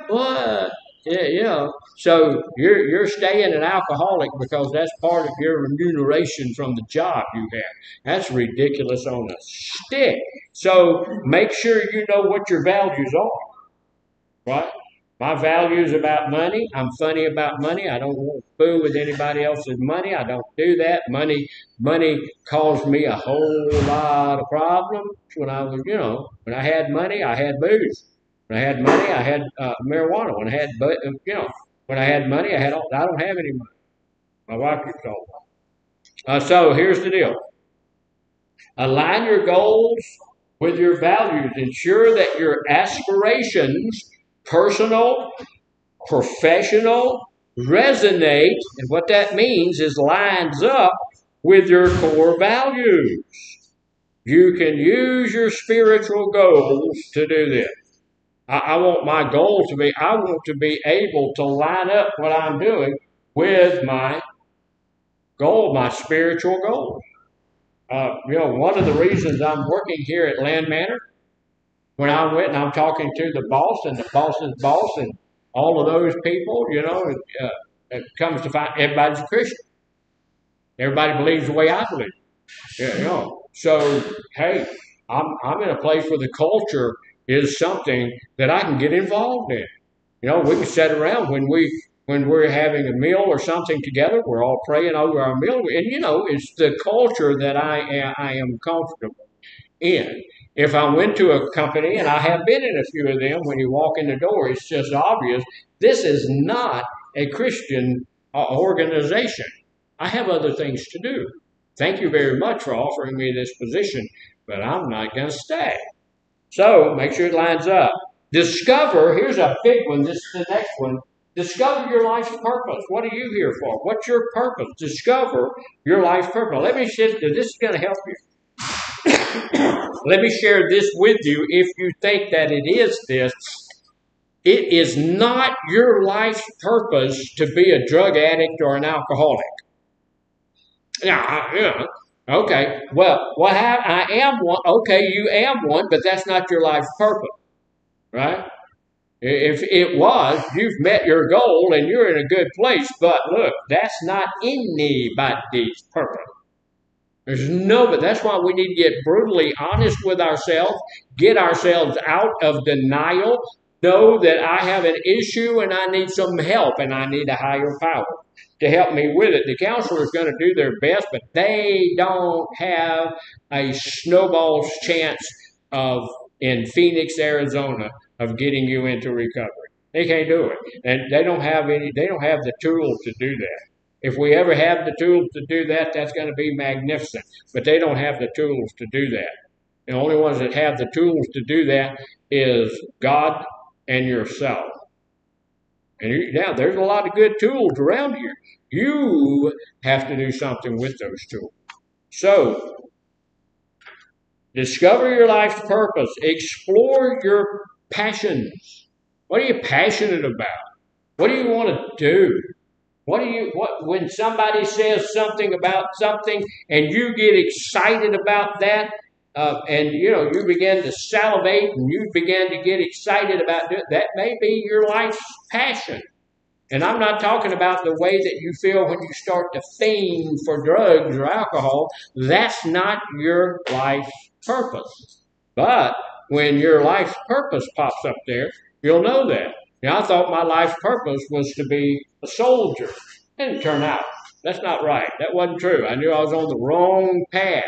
What? Yeah. So you're staying an alcoholic because that's part of your remuneration from the job you have. That's ridiculous on a stick. So make sure you know what your values are, right? My values about money. I'm funny about money. I don't want to fool with anybody else's money. I don't do that. Money caused me a whole lot of problems when I was, when I had money, I had booze. When I had money, I had marijuana. When I had money, I don't have any money. My wife gets all. So here's the deal. Align your goals with your values. Ensure that your aspirations, personal, professional, resonate, and what that means is lines up with your core values. You can use your spiritual goals to do this. I want my goal to be, I want to be able to line up what I'm doing with my goal, my spiritual goal. One of the reasons I'm working here at Manor, when I went and I'm talking to the boss and the boss's boss and all of those people, it comes to find everybody's a Christian. Everybody believes the way I believe. So hey, I'm in a place where the culture is something that I can get involved in. We can sit around when we're having a meal or something together. We're all praying over our meal, and it's the culture that I am comfortable in. If I went to a company, and I have been in a few of them, when you walk in the door, it's just obvious this is not a Christian organization. I have other things to do. Thank you very much for offering me this position, but I'm not going to stay. So make sure it lines up. Discover, here's a big one, this is the next one. Discover your life's purpose. What are you here for? What's your purpose? Discover your life's purpose. Let me share this. This is going to help you. Let me share this with you if you think that it is this. It is not your life's purpose to be a drug addict or an alcoholic. Yeah. Okay. Well, I am one. Okay, you am one, but that's not your life's purpose, right? If it was, you've met your goal and you're in a good place. But look, that's not anybody's purpose. But that's why we need to get brutally honest with ourselves, get ourselves out of denial, know that I have an issue and I need some help and I need a higher power to help me with it. The counselor is going to do their best, but they don't have a snowball's chance in Phoenix, Arizona, of getting you into recovery. They can't do it. And they don't have the tools to do that. If we ever have the tools to do that, that's going to be magnificent. But they don't have the tools to do that. The only ones that have the tools to do that is God and yourself. And now there's a lot of good tools around here. You have to do something with those tools. So, discover your life's purpose. Explore your passions. What are you passionate about? What do you want to do? When somebody says something about something and you get excited about that, and you begin to salivate and you begin to get excited about it, that may be your life's passion. And I'm not talking about the way that you feel when you start to fiend for drugs or alcohol. That's not your life's purpose. But when your life's purpose pops up there, you'll know that. I thought my life's purpose was to be a soldier. It didn't turn out. That's not right. That wasn't true. I knew I was on the wrong path.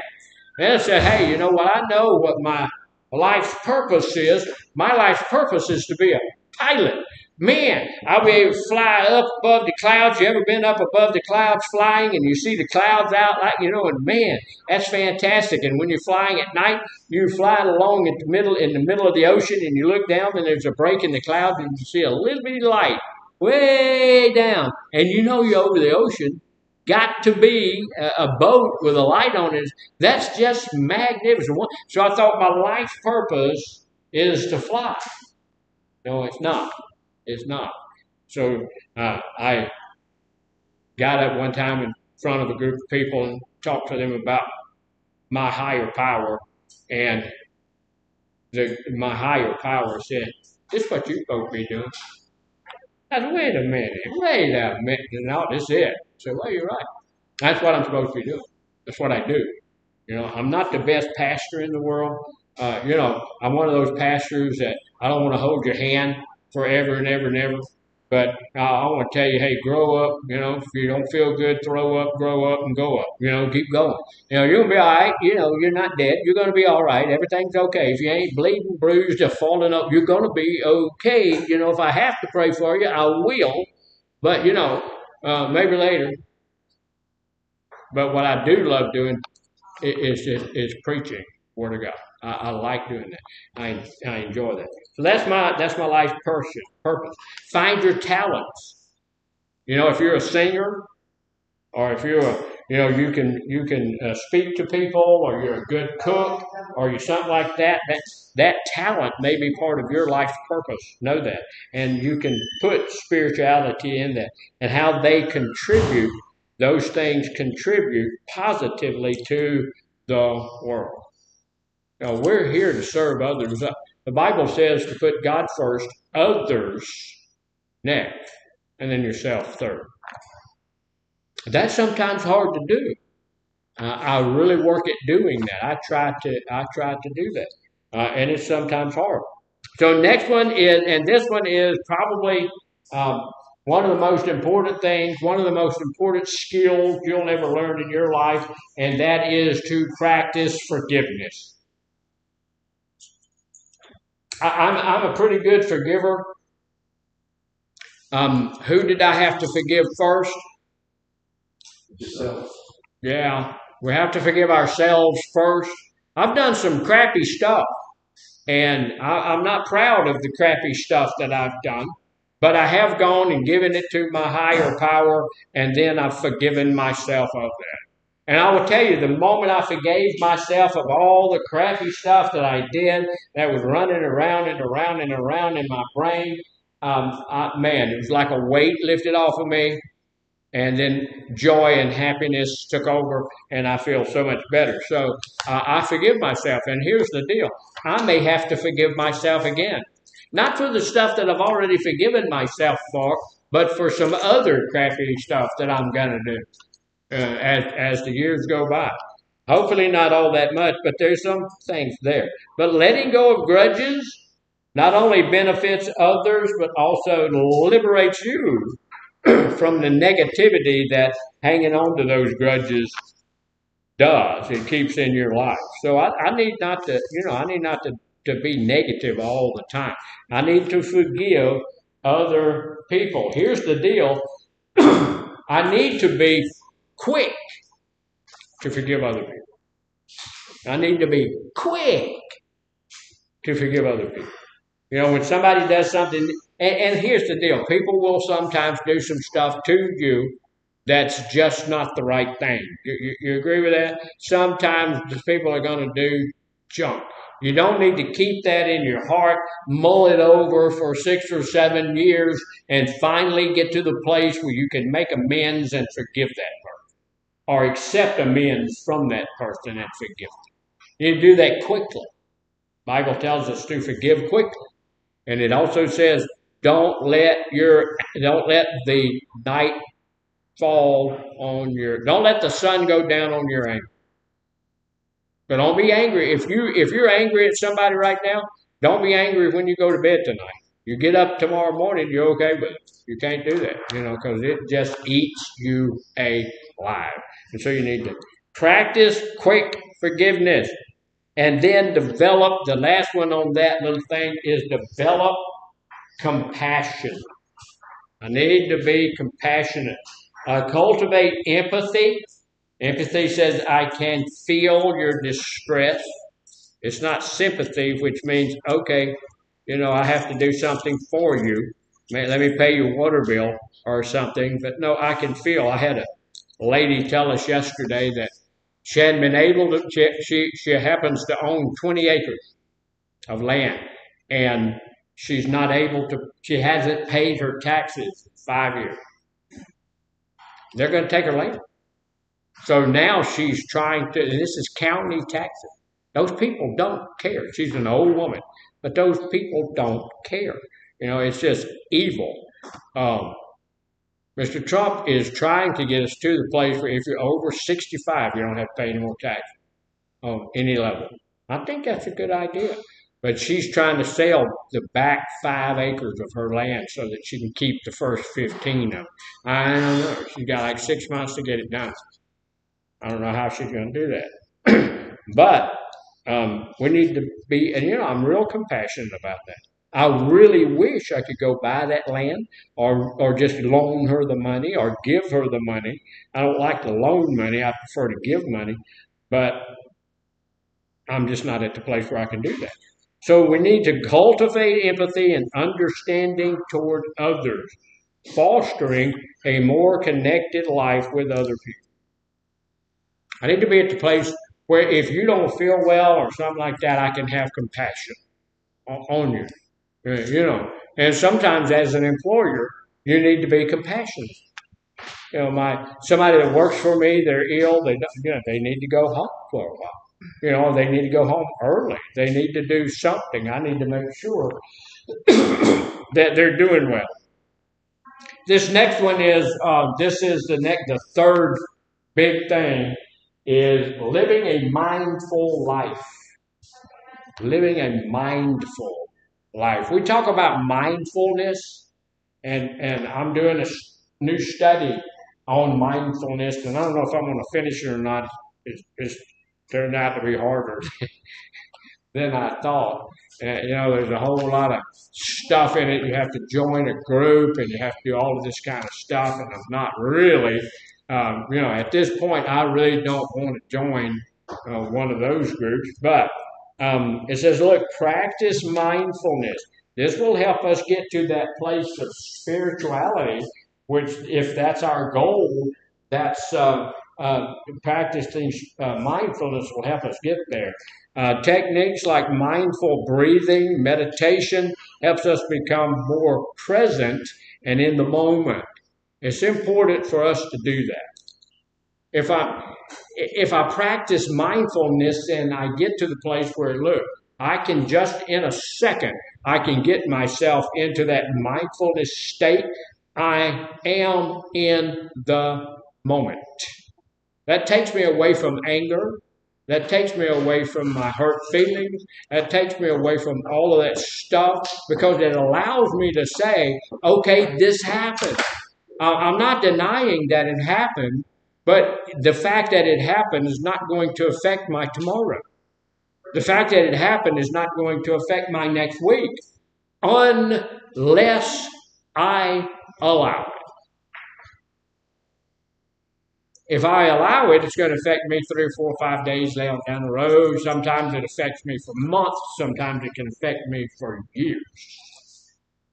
And I said, hey, you know what? I know what my life's purpose is. My life's purpose is to be a pilot. Man, I'll be able to fly up above the clouds. You ever been up above the clouds flying and you see the clouds out like, and man, that's fantastic. And when you're flying at night, you're flying along in the middle of the ocean and you look down and there's a break in the clouds and you see a little bitty light way down. And you're over the ocean. Got to be a boat with a light on it. That's just magnificent. So I thought my life's purpose is to fly. No, it's not. It's not. So I got up one time in front of a group of people and talked to them about my higher power. And my higher power said, "This is what you're supposed to be doing." I said, wait a minute. No, this is it. So, well, you're right. That's what I'm supposed to be doing. That's what I do. I'm not the best pastor in the world. I'm one of those pastors that I don't want to hold your hand forever and ever and ever. But I want to tell you, hey, grow up. If you don't feel good, grow up, and go up. Keep going. You're going to be all right. You're not dead. You're going to be all right. Everything's okay. If you ain't bleeding, bruised, or falling up, you're going to be okay. If I have to pray for you, I will. But, maybe later. But what I do love doing is preaching Word of God. I like doing that. I enjoy that. So that's my life's purpose. Find your talents. If you're a singer, or if you're you can speak to people, or you're a good cook, or you're something like that. That talent may be part of your life's purpose. Know that, and you can put spirituality in that, and how they contribute. Those things contribute positively to the world. We're here to serve others. The Bible says to put God first, others next, and then yourself third. That's sometimes hard to do. I really work at doing that. I try to do that, and it's sometimes hard. So next one is, and this one is probably one of the most important things, one of the most important skills you'll ever learn in your life, and that is to practice forgiveness. I'm a pretty good forgiver. Who did I have to forgive first? Yourself. Yeah, we have to forgive ourselves first. I've done some crappy stuff, and I'm not proud of the crappy stuff that I've done, but I have gone and given it to my higher power, and then I've forgiven myself of that. And I will tell you, the moment I forgave myself of all the crappy stuff that I did that was running around and around and around in my brain, it was like a weight lifted off of me. And then joy and happiness took over, and I feel so much better. So I forgive myself. And here's the deal. I may have to forgive myself again. Not for the stuff that I've already forgiven myself for, but for some other crappy stuff that I'm going to do. As the years go by. Hopefully not all that much, but there's some things there. But letting go of grudges not only benefits others, but also liberates you from the negativity that hanging on to those grudges does. It keeps in your life. So I need not to be negative all the time. I need to forgive other people. Here's the deal. I need to be quick to forgive other people. I need to be quick to forgive other people. When somebody does something, and here's the deal. People will sometimes do some stuff to you that's just not the right thing. You agree with that? Sometimes people are going to do junk. You don't need to keep that in your heart, mull it over for 6 or 7 years, and finally get to the place where you can make amends and forgive that person. Or accept amends from that person and forgive them. You do that quickly. The Bible tells us to forgive quickly. And it also says, don't let the night fall on don't let the sun go down on your anger. But don't be angry. If you're angry at somebody right now, don't be angry when you go to bed tonight. You get up tomorrow morning, you're okay with it. You can't do that, because it just eats you alive. And so you need to practice quick forgiveness. And then develop, the last one on that little thing is develop compassion. I need to be compassionate. Cultivate empathy. Empathy says I can feel your distress. It's not sympathy, which means, okay, I have to do something for you. Let me pay your water bill or something. But no, I can feel. I had a lady tell us yesterday that she hadn't been able to, she happens to own 20 acres of land. And she's not able to, she hasn't paid her taxes in 5 years. They're going to take her land. So now she's trying to, and this is county taxes. Those people don't care. She's an old woman, but those people don't care. It's just evil. Mr. Trump is trying to get us to the place where if you're over 65, you don't have to pay any more tax on any level. I think that's a good idea. But she's trying to sell the back 5 acres of her land so that she can keep the first 15 of them. I don't know. She's got like 6 months to get it done. I don't know how she's going to do that. But we need to be, and I'm real compassionate about that. I really wish I could go buy that land or just loan her the money or give her the money. I don't like to loan money. I prefer to give money. But I'm just not at the place where I can do that. So we need to cultivate empathy and understanding toward others, fostering a more connected life with other people. I need to be at the place where if you don't feel well or something like that, I can have compassion on you. And sometimes as an employer, you need to be compassionate. Somebody that works for me, they're ill, they need to go home for a while. They need to go home early. They need to do something. I need to make sure that they're doing well. This next one is, the third big thing is living a mindful life. Living a mindful life. We talk about mindfulness, and I'm doing a new study on mindfulness, and I don't know if I'm going to finish it or not. It's turned out to be harder than I thought. There's a whole lot of stuff in it. You have to join a group, and you have to do all of this kind of stuff, and I'm not really, at this point, I really don't want to join one of those groups, but it says, look, practice mindfulness. This will help us get to that place of spirituality, which, if that's our goal, that's practicing mindfulness will help us get there. Techniques like mindful breathing, meditation, helps us become more present and in the moment. It's important for us to do that. If I practice mindfulness and I get to the place where, look, I can just in a second, I can get myself into that mindfulness state. I am in the moment. That takes me away from anger. That takes me away from my hurt feelings. That takes me away from all of that stuff because it allows me to say, okay, this happened. I'm not denying that it happened, but the fact that it happened is not going to affect my tomorrow. The fact that it happened is not going to affect my next week unless I allow it. If I allow it, it's going to affect me 3 or 4 or 5 days down the road. Sometimes it affects me for months. Sometimes it can affect me for years.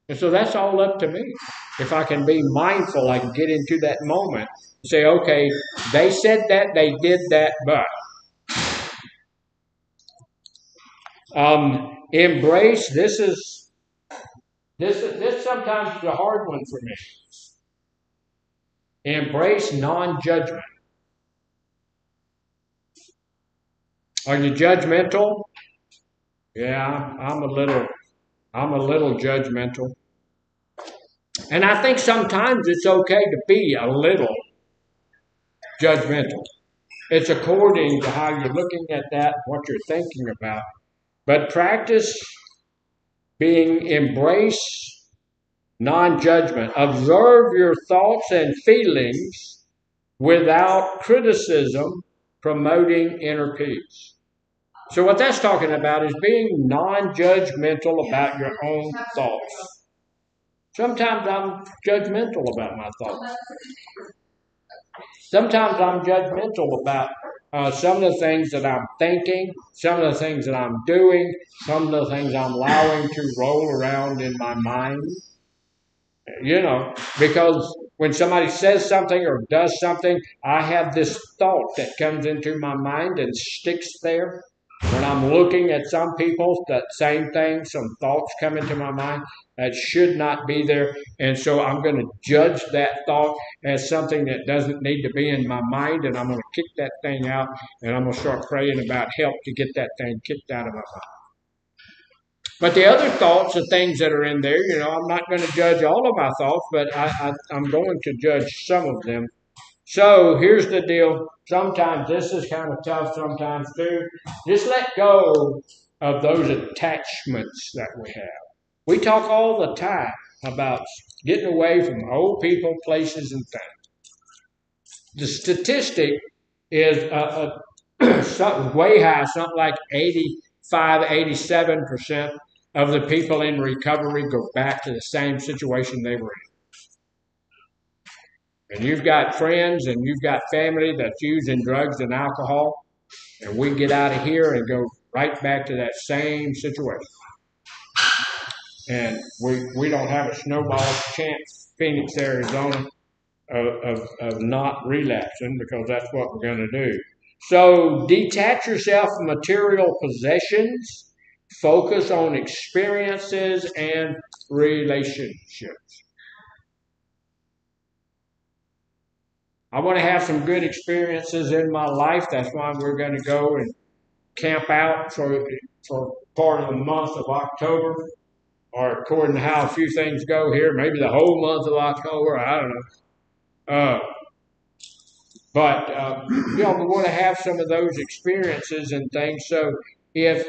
And so that's all up to me. If I can be mindful, I can get into that moment and say, okay, they said that, they did that, but embrace, this sometimes the hard one for me. Embrace non-judgment. Are you judgmental? Yeah, I'm a little judgmental. And I think sometimes it's okay to be a little judgmental. It's according to how you're looking at that, what you're thinking about. But practice embrace non-judgment. Observe your thoughts and feelings without criticism, promoting inner peace. So what that's talking about is being non-judgmental about your own thoughts. Sometimes I'm judgmental about my thoughts. Sometimes I'm judgmental about some of the things that I'm thinking, some of the things that I'm doing, some of the things I'm allowing to roll around in my mind. Because when somebody says something or does something, I have this thought that comes into my mind and sticks there. When I'm looking at some people, that same thing, some thoughts come into my mind that should not be there. And so I'm going to judge that thought as something that doesn't need to be in my mind, and I'm going to kick that thing out, and I'm going to start praying about help to get that thing kicked out of my mind. But the other thoughts and things that are in there, I'm not going to judge all of my thoughts, but I'm going to judge some of them. So here's the deal. Sometimes this is kind of tough, sometimes too. Just let go of those attachments that we have. We talk all the time about getting away from old people, places, and things. The statistic is something way high, something like 87% of the people in recovery go back to the same situation they were in. And you've got friends and you've got family that's using drugs and alcohol, and we get out of here and go right back to that same situation. And we don't have a snowball chance, Phoenix, Arizona, of not relapsing, because that's what we're going to do. So detach yourself from material possessions. Focus on experiences and relationships. I want to have some good experiences in my life. That's why we're going to go and camp out for part of the month of October, or according to how a few things go here, maybe the whole month of October. I don't know. But we want to have some of those experiences and things. So if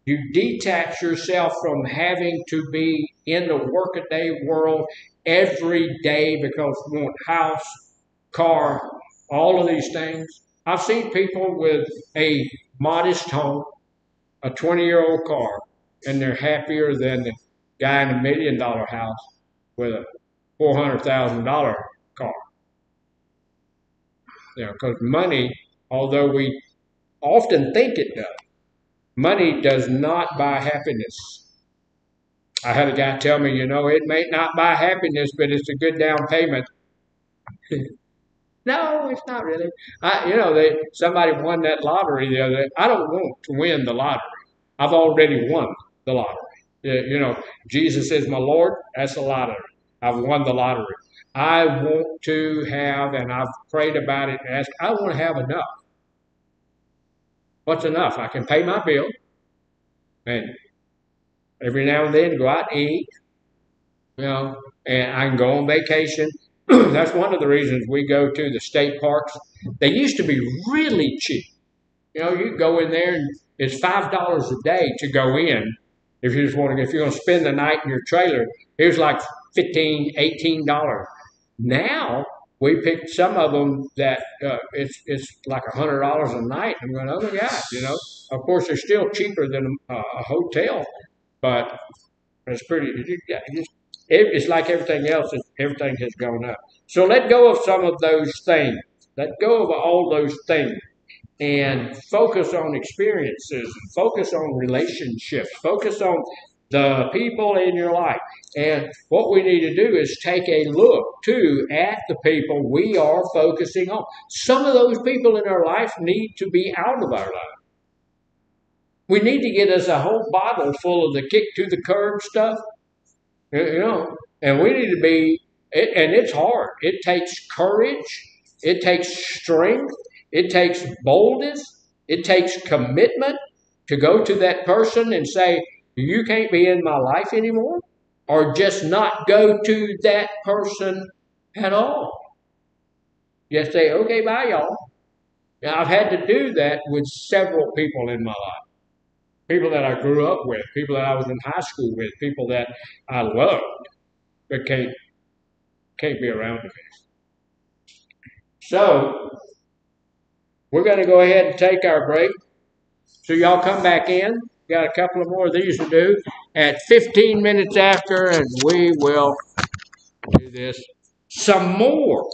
you detach yourself from having to be in the workaday world every day because you want house, car, all of these things. I've seen people with a modest home, a 20-year-old car, and they're happier than the guy in $1 million house with a $400,000 car. Because money, although we often think it does, money does not buy happiness. I had a guy tell me, it may not buy happiness, but it's a good down payment. No, it's not really. Somebody won that lottery the other day. I don't want to win the lottery. I've already won the lottery. Jesus is my Lord. That's a lottery. I've won the lottery. I want to have, and I've prayed about it and asked, I want to have enough. What's enough? I can pay my bill, and every now and then go out and eat, and I can go on vacation. That's one of the reasons we go to the state parks. They used to be really cheap. You go in there and it's $5 a day to go in. If you're going to spend the night in your trailer, here's like $15, $18. Now we picked some of them that it's like $100 a night. I'm going, oh my God, Of course, they're still cheaper than a hotel, but it's pretty. It's like everything else. Everything has gone up. So let go of some of those things. Let go of all those things and focus on experiences, and focus on relationships, focus on the people in your life. And what we need to do is take a look, too, at the people we are focusing on. Some of those people in our life need to be out of our life. We need to get us a whole bottle full of the kick to the curb stuff, and we need to be, and it's hard. It takes courage. It takes strength. It takes boldness. It takes commitment to go to that person and say, you can't be in my life anymore, or just not go to that person at all. Just say, okay, bye, y'all. Now, I've had to do that with several people in my life. People that I grew up with, people that I was in high school with, people that I loved, but can't be around me. So, we're going to go ahead and take our break. So y'all come back in. Got a couple of more of these to do. at 15 minutes after, and we will do this some more.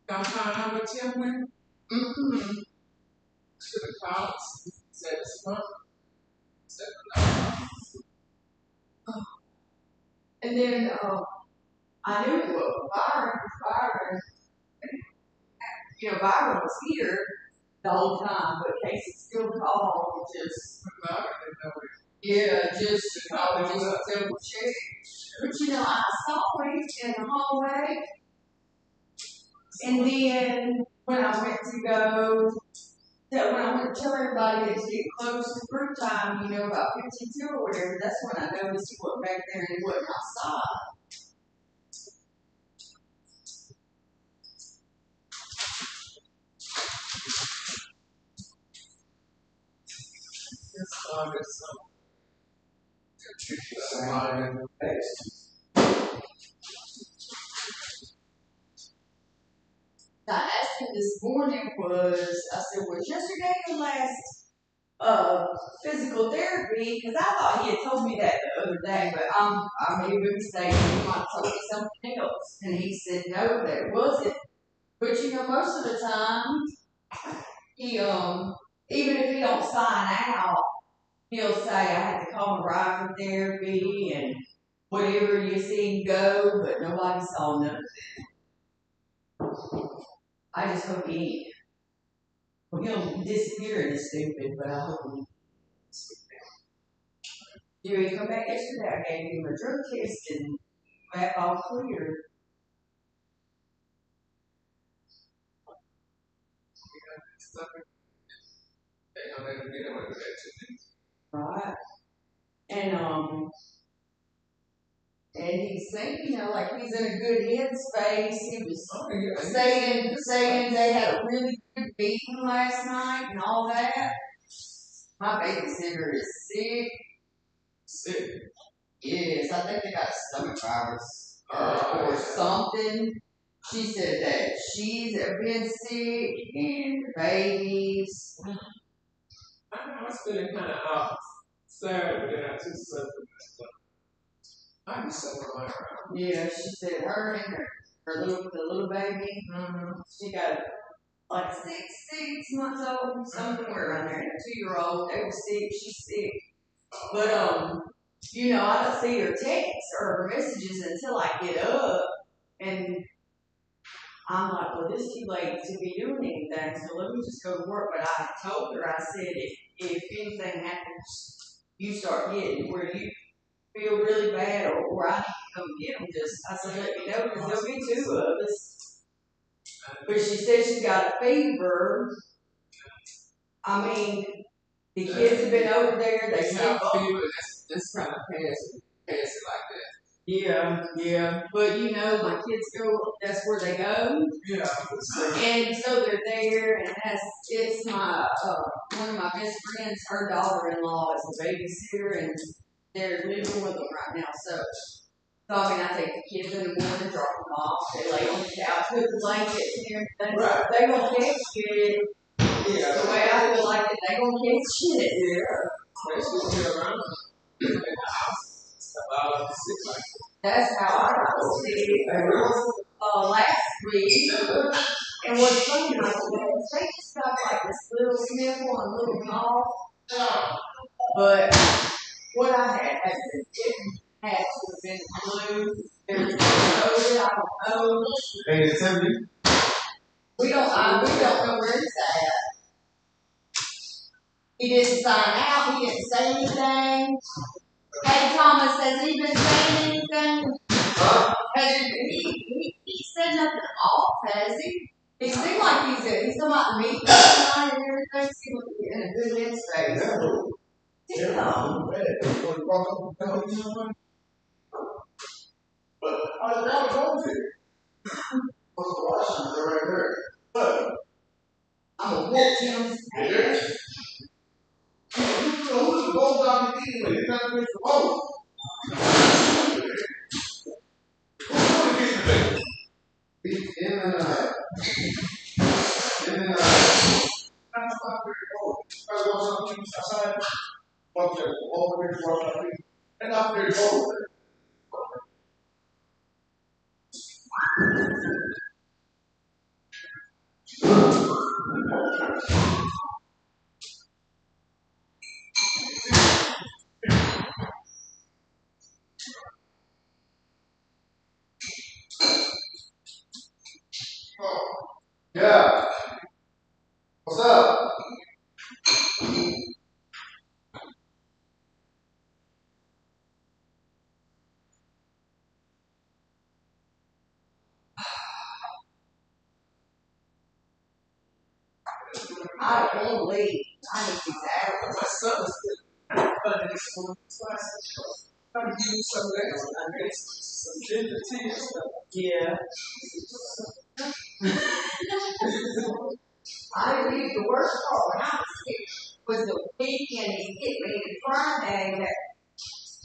Y'all find out what Tim went? Mm-hmm. To the college. Said it's fun. And then I knew it was Byron, Byron was here the whole time, but Casey still called, just, yeah, just called, just double check. But I saw him in the hallway, and then when I went to go, when I went to tell everybody it's getting close to fruit time, about 52 or whatever, that's when I noticed he wasn't back there and he wasn't outside. I asked him this morning I said, was yesterday your last physical therapy? Because I thought he had told me that the other day, but I made a mistake. He might have told me something else. And he said, no, that it wasn't. But most of the time, he even if he don't sign out, he'll say I had to call my ride for therapy and whatever you see go, but nobody saw none of it. I just hope he'll disappear in this stupid, but I hope he. Did he come back yesterday? I gave him a drug test and back all clear. Right. And he's saying, like he's in a good headspace. He was saying they had a really good meeting last night and all that. My babysitter is sick. Sick. Yes, I think they got stomach virus or something. She said that she's been sick and the babies. I was feeling kind of sad, but then I just said, I just said, yeah, she said her and the little baby, she got like 6 months old, somewhere around there, and a 2-year-old. They were sick, she's sick. But I don't see her texts or her messages until I get up, and I'm like, well, this is too late to be doing anything, so let me just go to work. But I told her, I said, if anything happens, you start getting where you feel really bad or I need to come get them, I said, let me know, because there'll be 2 of us. But she said she's got a fever. I mean, the kids have been over there. They Have have people that's kind of pass it like that. yeah. But you know, my kids go. That's where they go. Yeah. And so they're there, and it's my one of my best friends. Her daughter-in-law is a babysitter, and they're living with them right now. So I mean, I take the kids in the morning, drop them off. They lay on the couch, put the blankets and everything. Right. They gonna catch it. Yeah. The way I feel like it, they gonna catch it. Yeah. Especially around in the house. Like That's how I got to see last week. And what's funny, like, they just got like this little sniffle and little cough. But what I had to have been flu. There's COVID, I don't know. and it's empty. We don't know where it's at. He didn't sign out, he didn't say anything. Hey Thomas, has he been saying anything? He said nothing off, has he? It seemed like he's about the meeting tonight and everything seemed like he's in a good headspace. Yeah. But I was going to. What's the Washington? They're right there. But I'm gonna walk him. yes. Who's the gold down the eating with? It's not the boat. He's in and out. In and out. That's not very cold. I was on the outside. Watch it. All the way to Washington. And not very cold. Yeah. What's up? I don't leave. I need these hours. My son's in school class. Trying to do some of that. I guess some gender tea and stuff. Yeah. I believe the worst part when I was sick was the weekend he hit me the Friday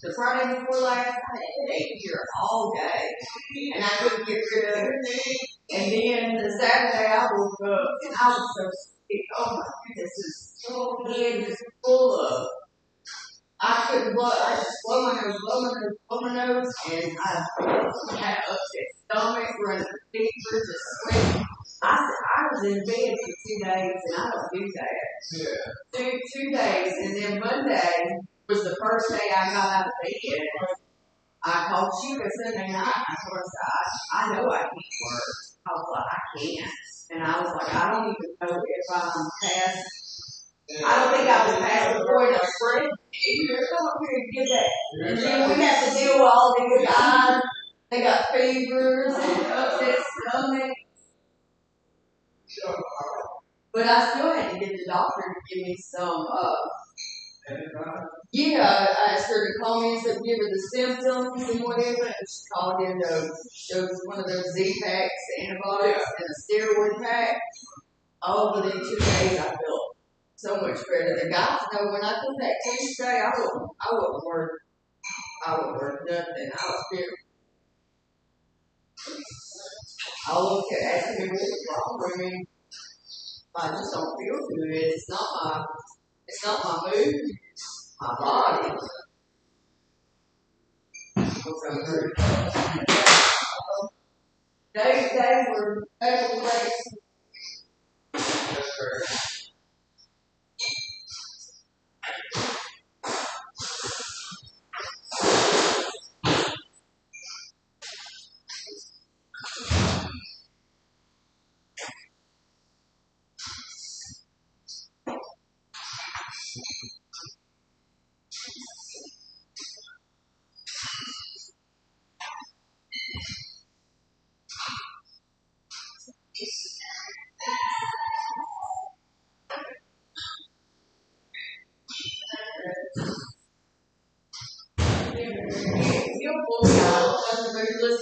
the Friday before last night. It ate here all day. And I couldn't get rid of it. And then the Saturday I woke up and I was so sick. Oh my goodness, this head was full of I couldn't blow. I just blow my nose, and I had an upset stomach, running fever, just sweating. I was in bed for 2 days, and I don't do that. Yeah. Two days, and then Monday was the first day I got out of bed. I called Chica Sunday night. I told her, I know I can't work. I was like, I can't. And I was like, I don't even know if I'm past. I don't think I was past the point of spread. Come up here and get that. And then we have to deal with all these guys. They got fevers and upset stomach. But I still had to get the doctor to give me some, I asked her to call me and said, give her the symptoms and whatever. And she called in one of those Z-packs, antibiotics, and a steroid pack. Oh, within 2 days, I felt so much better. The guys know when I come back Tuesday, I wouldn't work nothing. I was fearful. I looked at asking me what was wrong with me. I just don't feel good. It's not my mood, it's my body. They were late. That's fair.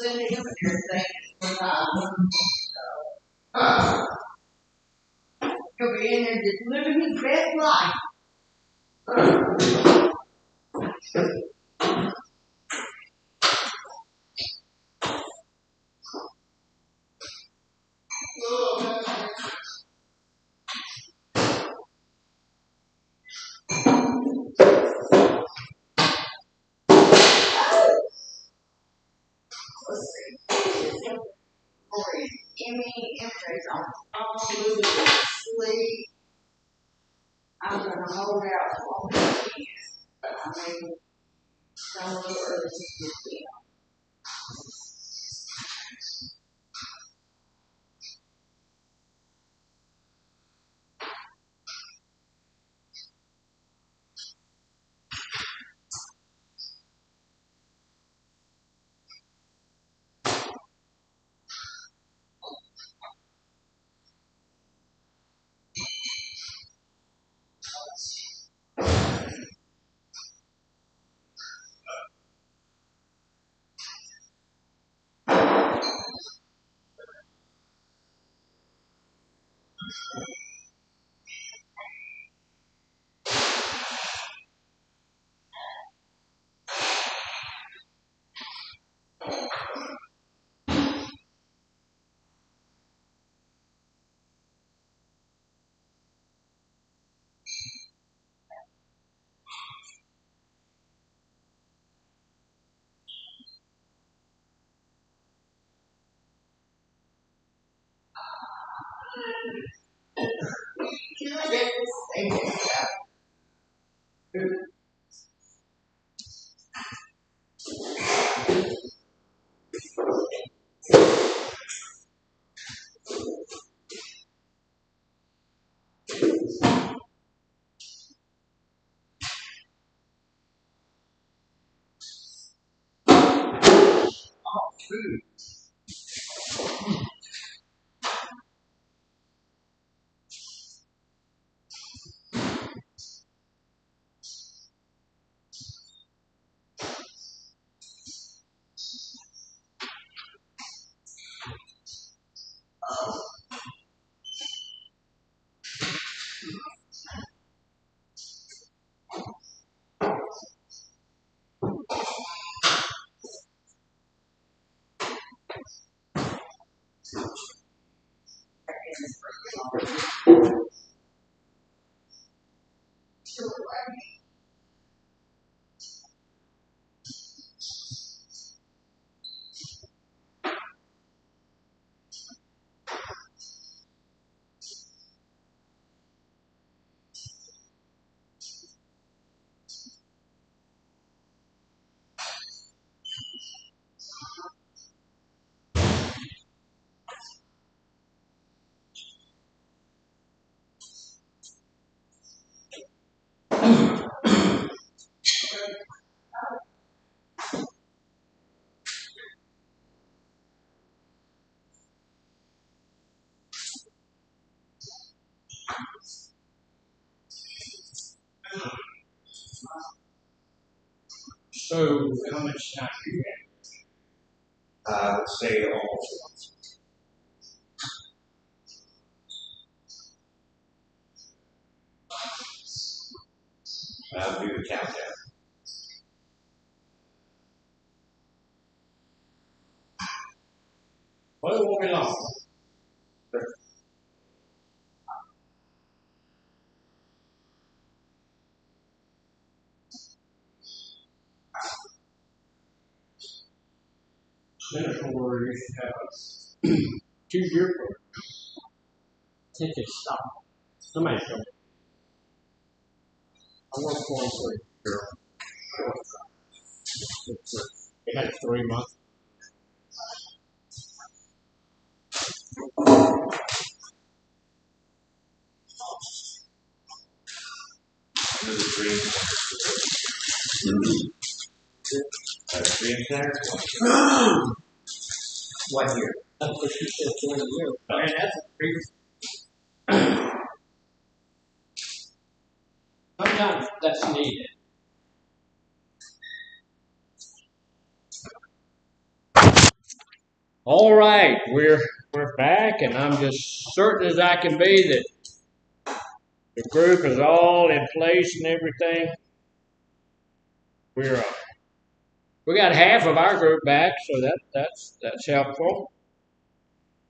listen to him and everything. He'll be in there just living his best life. Let's see. Emmy, Emtra's on sleep. I'm gonna hold out for all the kids. But I mean, some of the early kids. So, how much time do you I would say almost. I'll do the countdown. Well, it won't be long. Senator used to have a 2 year program. I think it stopped. Somebody told me. I worked for them for a year. They had a 3 month. This is green. Green center. What year? That's what she said 20 years. Man, that's a pretty. Sometimes that's needed. All right, we're back, and I'm just certain as I can be that the group is all in place and everything. We got half of our group back, so that's helpful.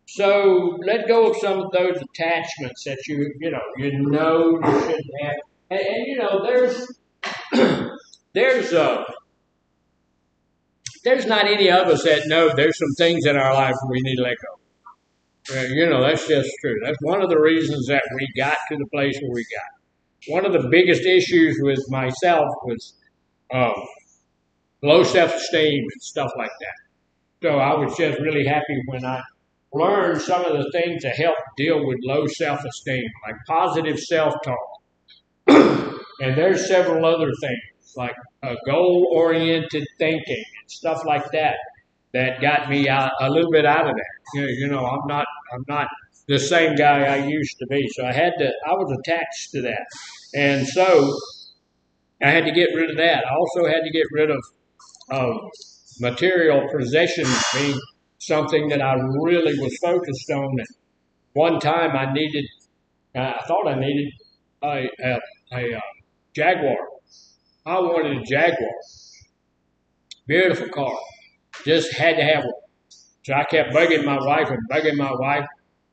So let go of some of those attachments that you shouldn't have, and there's there's not any of us that know there's some things in our life we need to let go. That's just true. That's one of the reasons that we got to the place where we got. One of the biggest issues with myself was um, low self-esteem and stuff like that. So I was just really happy when I learned some of the things to help deal with low self-esteem, like positive self-talk. And there's several other things, like goal-oriented thinking and stuff like that, that got me out a little bit out of that. I'm not the same guy I used to be. So I was attached to that. And so I had to get rid of that. I also had to get rid of material possessions being something that I really was focused on. At one time I thought I needed a Jaguar. I wanted a Jaguar. Beautiful car. Just had to have one. So I kept bugging my wife and bugging my wife.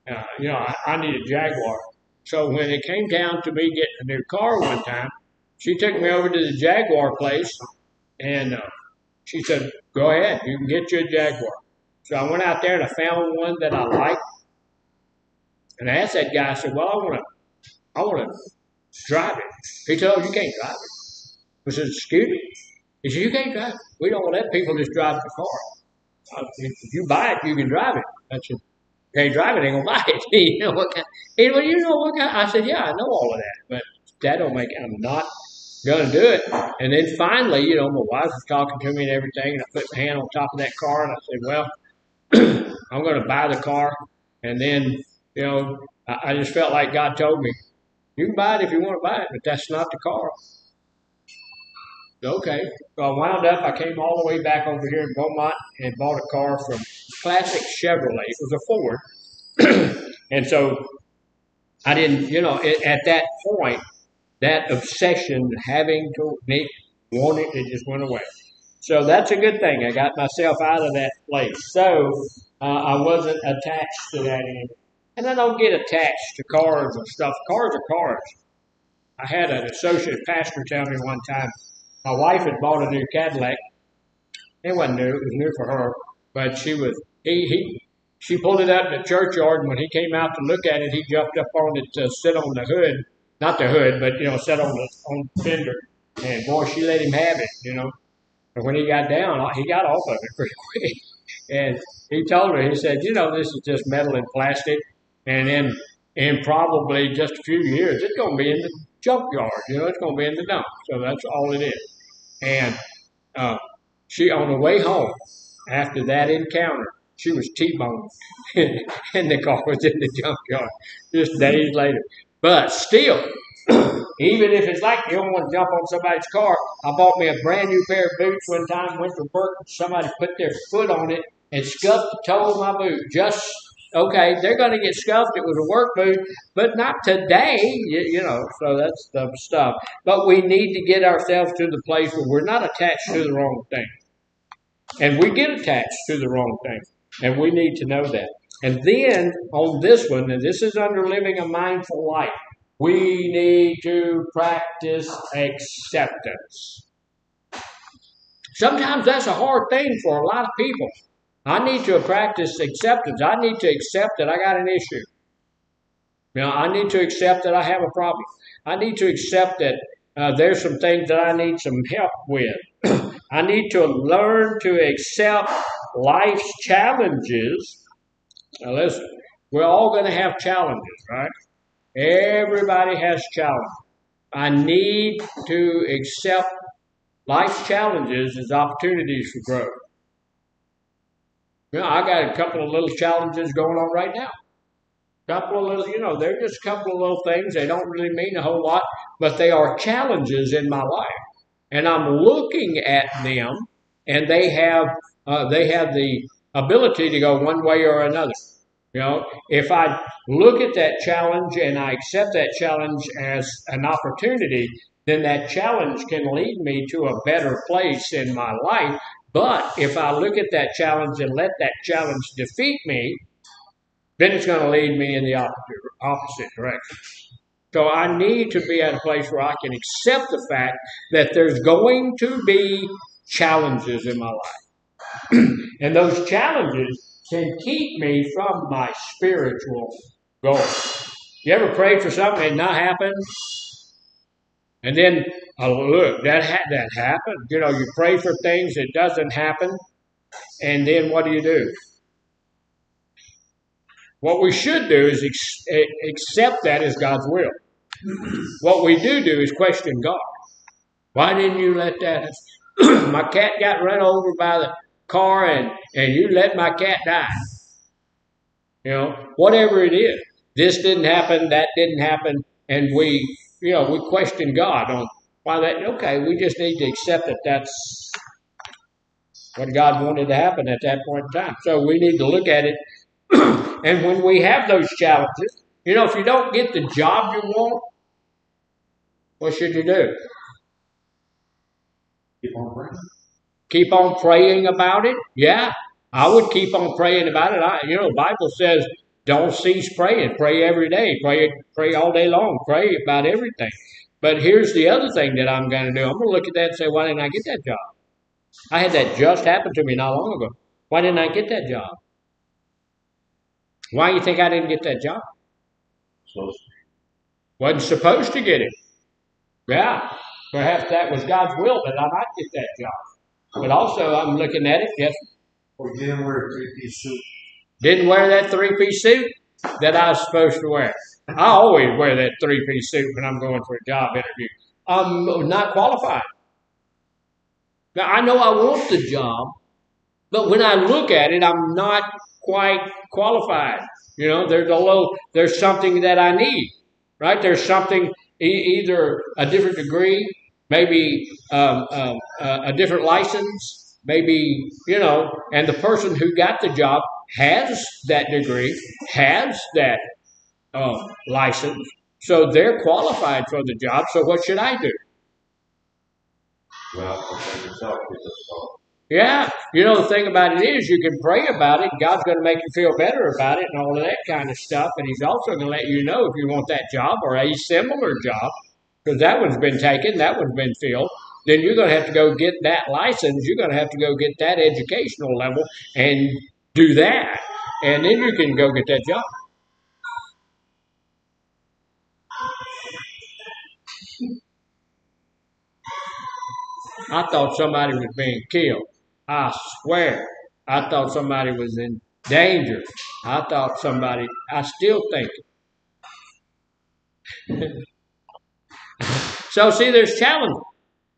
I need a Jaguar. So when it came down to me getting a new car one time, she took me over to the Jaguar place, and she said, "Go ahead, you can get you a Jaguar." So I went out there and I found one that I liked, and I asked that guy. I said, "Well, I want to drive it." He said, "Oh, you can't drive it." I said, "Excuse me." He said, "You can't drive it. We don't let people just drive the car. If you buy it, you can drive it." I said, "Can't drive it, ain't gonna buy it." You know what kind? He said, "Well, you know what kind?" I said, "Yeah, I know all of that, but that don't make it. I'm not gonna do it." And then finally, my wife was talking to me and everything, and I put my hand on top of that car and I said, "Well, I'm gonna buy the car." And then, I just felt like God told me, "You can buy it if you want to buy it, but that's not the car." Okay. So I wound up, I came all the way back over here in Beaumont and bought a car from Classic Chevrolet. It was a Ford. And so I didn't, at that point, that obsession, having to want it, it just went away. So that's a good thing. I got myself out of that place. So I wasn't attached to that anymore. And I don't get attached to cars and stuff. Cars are cars. I had an associate pastor tell me one time, my wife had bought a new Cadillac. It wasn't new; it was new for her. But she pulled it up in the churchyard, and when he came out to look at it, he jumped up on it to sit on the hood, not the hood, but sit on the fender. And boy, she let him have it. And when he got down, he got off of it pretty quick. And he told her, he said, "This is just metal and plastic, and in probably just a few years, it's going to be in the junkyard. It's going to be in the dump. So that's all it is." And she, on the way home, after that encounter, she was T-boned, and the car was in the junkyard just days later. But still, even if it's like you don't want to jump on somebody's car, I bought me a brand new pair of boots one time, went to work, and somebody put their foot on it and scuffed the toe of my boot. Okay, they're going to get scuffed. It was a work boot, but not today, so that's the stuff. But we need to get ourselves to the place where we're not attached to the wrong thing. And we get attached to the wrong thing. And we need to know that. And then on this one, and this is under living a mindful life, we need to practice acceptance. Sometimes that's a hard thing for a lot of people. I need to practice acceptance. I need to accept that I got an issue. I need to accept that I have a problem. I need to accept that there's some things that I need some help with. I need to learn to accept life's challenges. Now listen, we're all going to have challenges, right? Everybody has challenges. I need to accept life's challenges as opportunities for growth. I got a couple of little challenges going on right now. Couple of little, they're just a couple of little things. They don't really mean a whole lot, but they are challenges in my life. And I'm looking at them, and they have the ability to go one way or another. You know, if I look at that challenge and I accept that challenge as an opportunity, then that challenge can lead me to a better place in my life. But if I look at that challenge and let that challenge defeat me, then it's going to lead me in the opposite direction. So I need to be at a place where I can accept the fact that there's going to be challenges in my life. And those challenges can keep me from my spiritual goal. You ever prayed for something and not happen? And then, look, that happened. You know, you pray for things, it doesn't happen. And then what do? What we should do is accept that as God's will. What we do is question God. Why didn't you let that? My cat got run over by the car and you let my cat die. You know, whatever it is. This didn't happen, that didn't happen, and we question God on why that. Okay, we just need to accept that that's what God wanted to happen at that point in time. So we need to look at it. And when we have those challenges, you know, if you don't get the job you want, what should you do? Keep on praying. Keep on praying about it? Yeah, I would keep on praying about it. The Bible says don't cease praying. Pray every day. Pray all day long. Pray about everything. But here's the other thing that I'm going to do. I'm going to look at that and say, why didn't I get that job? I had that just happen to me not long ago. Why didn't I get that job? Why do you think I didn't get that job? Wasn't supposed to get it. Yeah, perhaps that was God's will that I not get that job. But also, I'm looking at it, yes. Or you didn't wear a three-piece suit. Didn't wear that three-piece suit that I was supposed to wear. I always wear that three-piece suit when I'm going for a job interview. I'm not qualified. Now, I know I want the job, but when I look at it, I'm not quite qualified. You know, there's something that I need, right? There's something, either a different degree, maybe a different license, maybe, and the person who got the job has that degree, has that license, so they're qualified for the job. So what should I do? Well, prepare yourself for this call. Yeah, the thing about it is you can pray about it. God's going to make you feel better about it and all of that kind of stuff. And he's also going to let you know if you want that job or a similar job, because that one's been taken, that one's been filled. Then you're going to have to go get that license. You're going to have to go get that educational level and do that. And then you can go get that job. I thought somebody was being killed. I swear. I thought somebody was in danger. I still think it. So see, there's challenges.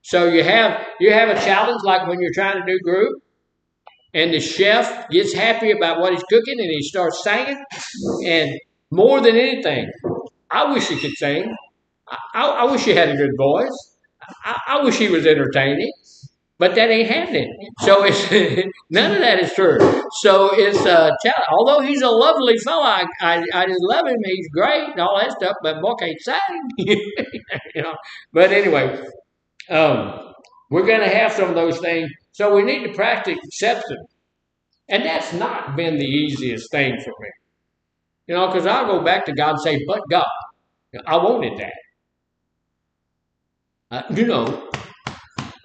So you have a challenge like when you're trying to do group, and the chef gets happy about what he's cooking and he starts singing. And more than anything, I wish he could sing. I wish he had a good voice. I wish he was entertaining. But that ain't happening. So it's none of that is true. So it's although he's a lovely fellow, I just love him. He's great and all that stuff. But boy can't sing, But anyway, we're going to have some of those things. So we need to practice acceptance, and that's not been the easiest thing for me, because I'll go back to God and say, "But God, I wanted that."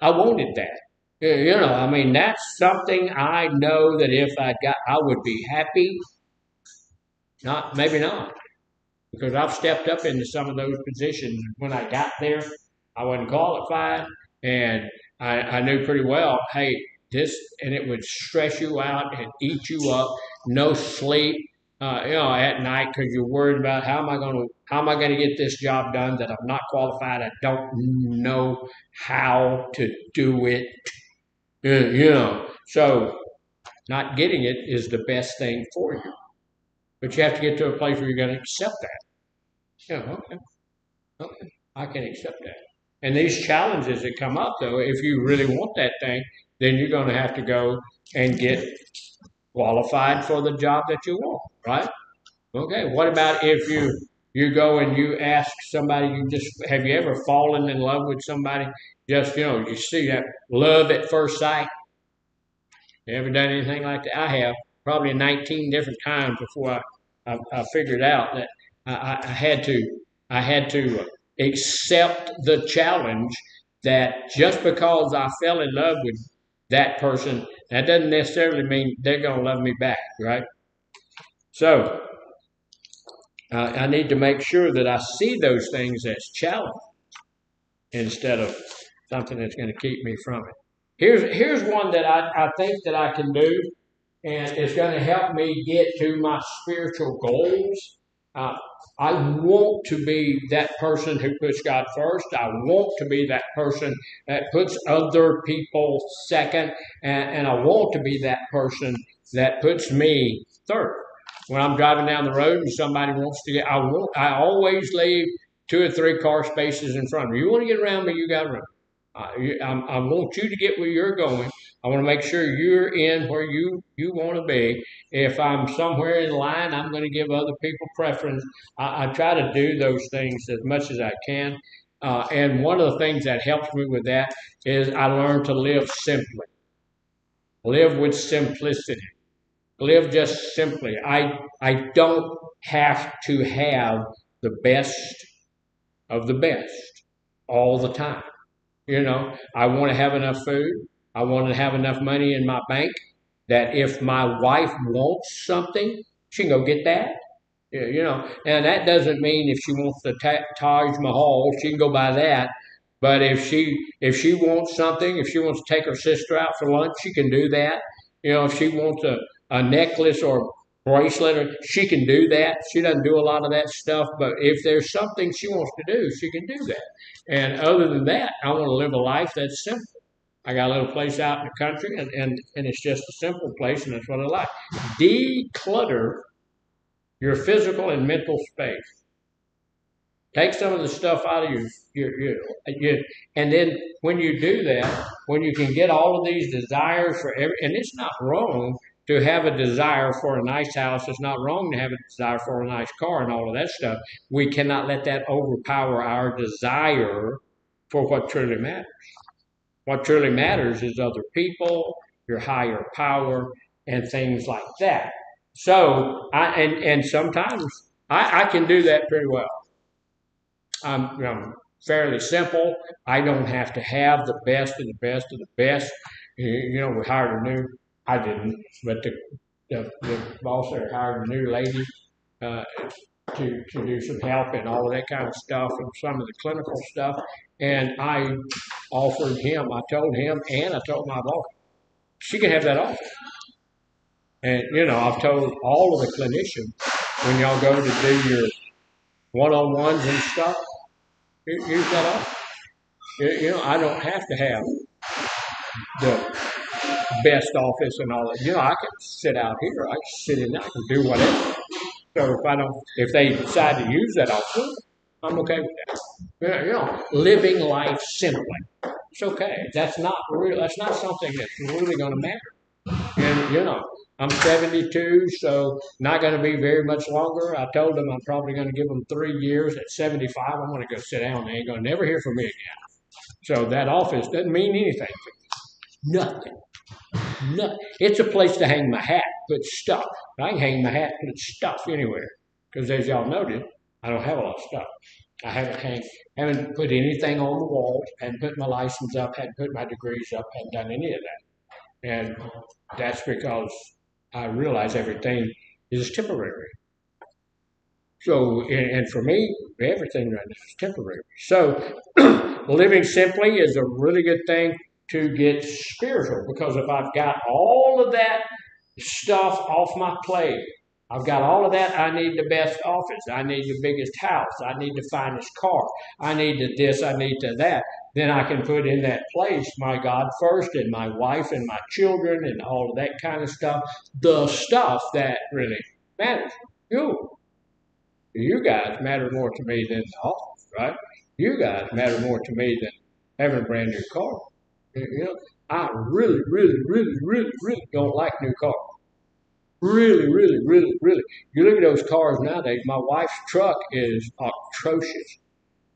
I wanted that. That's something I know that if I would be happy. Maybe not. Because I've stepped up into some of those positions. When I got there, I wasn't qualified, and I knew pretty well, hey, and it would stress you out and eat you up, no sleep, at night because you're worried about how am I going to get this job done that I'm not qualified. I don't know how to do it. So not getting it is the best thing for you. But you have to get to a place where you're going to accept that. Okay, I can accept that. And these challenges that come up, though, if you really want that thing, then you're going to have to go and get qualified for the job that you want, right? Okay, what about if you go and you ask somebody, have you ever fallen in love with somebody? Just, you see that love at first sight. You ever done anything like that? I have, probably 19 different times before I figured out that I had to accept the challenge that just because I fell in love with that person, that doesn't necessarily mean they're going to love me back, right? So I need to make sure that I see those things as challenge instead of something that's going to keep me from it. Here's one that I think that I can do, and it's going to help me get to my spiritual goals. Uh, I want to be that person who puts God first. I want to be that person that puts other people second, and I want to be that person that puts me third. When I'm driving down the road and somebody wants to get, I always leave 2 or 3 car spaces in front of me. You want to get around me, you got to run. I want you to get where you're going. I want to make sure you're in where you want to be. If I'm somewhere in line, I'm going to give other people preference. I try to do those things as much as I can. And one of the things that helps me with that is I learn to live simply. Live with simplicity. Live just simply. I don't have to have the best of the best all the time. I want to have enough food. I want to have enough money in my bank that if my wife wants something, she can go get that. And that doesn't mean if she wants the Taj Mahal, she can go buy that. But if she wants something, if she wants to take her sister out for lunch, she can do that. If she wants a necklace or bracelet, she can do that. She doesn't do a lot of that stuff, but if there's something she wants to do, she can do that. And other than that, I want to live a life that's simple. I got a little place out in the country, and it's just a simple place, and that's what I like. Declutter your physical and mental space. Take some of the stuff out of and then when you do that, when you can get all of these desires and it's not wrong to have a desire for a nice house. It's not wrong to have a desire for a nice car and all of that stuff. We cannot let that overpower our desire for what truly matters. What truly matters is other people, your higher power, and things like that. So, and sometimes I can do that pretty well. I'm fairly simple. I don't have to have the best of the best of the best. We hired I didn't, but the boss there hired a new lady to do some help and all of that kind of stuff and some of the clinical stuff. And I told him, and I told my boss, she can have that office. And, I've told all of the clinicians, when y'all go to do your one-on-ones and stuff, use that office. I don't have to have the best office and all that. I can sit out here. I can sit in there. I can do whatever. So if they decide to use that office, I'm okay with that. Living life simply. It's okay. That's not something that's really going to matter. And I'm 72, so not going to be very much longer. I told them I'm probably going to give them 3 years. At 75, I'm going to go sit down. They ain't going to never hear from me again. So that office doesn't mean anything to me. Nothing. Nothing. It's a place to hang my hat, put stuff. I can hang my hat, put stuff anywhere. Because as y'all noted, I don't have a lot of stuff. I haven't put anything on the walls, hadn't put my license up, hadn't put my degrees up, hadn't done any of that. And that's because I realize everything is temporary. So, and for me, everything right now is temporary. So, living simply is a really good thing to get spiritual, because if I've got all of that stuff off my plate, I've got all of that. I need the best office. I need the biggest house. I need the finest car. I need this. I need that. Then I can put in that place my God first, and my wife and my children and all of that kind of stuff. The stuff that really matters. You guys matter more to me than the office, right? You guys matter more to me than having a brand new car. I really, really, really, really, really don't like new cars. Really, really, really, really. You look at those cars nowadays. My wife's truck is atrocious.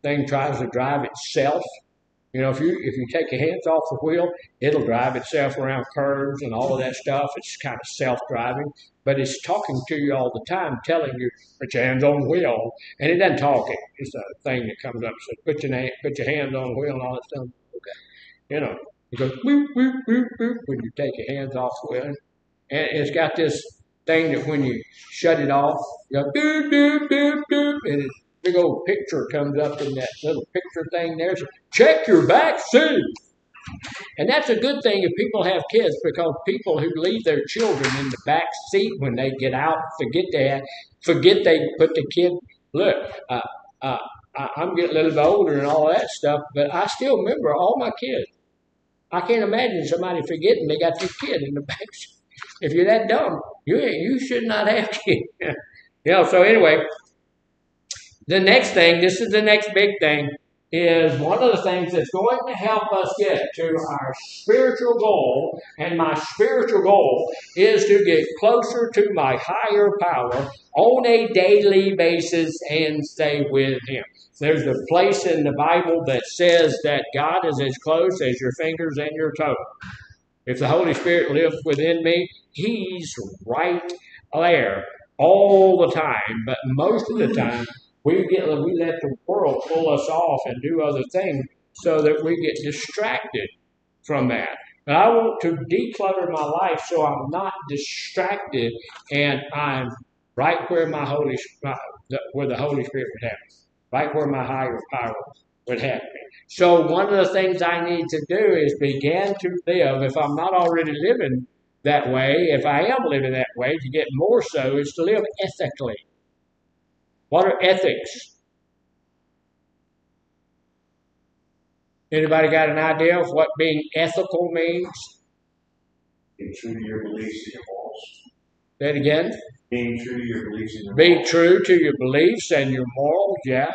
Thing tries to drive itself. You know, if you take your hands off the wheel, it'll drive itself around curves and all of that stuff. It's kind of self-driving, but it's talking to you all the time, telling you put your hands on the wheel, and it doesn't talk. It's a thing that comes up and says put your hands on the wheel and all that stuff. Okay, you know, it goes boop boop boop boop when you take your hands off the wheel, and it's got this thing that when you shut it off, you go doop doop doop doop, and it's big old picture comes up in that little picture thing there. So check your back seat. And that's a good thing if people have kids, because people who leave their children in the back seat when they get out forget they put the kid. Look, I'm getting a little bit older and all that stuff, but I still remember all my kids. I can't imagine somebody forgetting they got their kid in the back seat. If you're that dumb, you should not have kids. So anyway, the next thing, this is the next big thing, is one of the things that's going to help us get to our spiritual goal, and my spiritual goal is to get closer to my higher power on a daily basis and stay with Him. There's a place in the Bible that says that God is as close as your fingers and your toes. If the Holy Spirit lives within me, He's right there all the time, but most of the time, we let the world pull us off and do other things so that we get distracted from that. But I want to declutter my life so I'm not distracted and I'm right where where the Holy Spirit would have me, right where my higher power would have me. So one of the things I need to do is begin to live, if I'm not already living that way, if I am living that way, to get more so, is to live ethically. What are ethics? Anybody got an idea of what being ethical means? Being true to your beliefs and your morals. Say it again. Being true to your beliefs and your morals. Being true to your beliefs and your morals, yeah.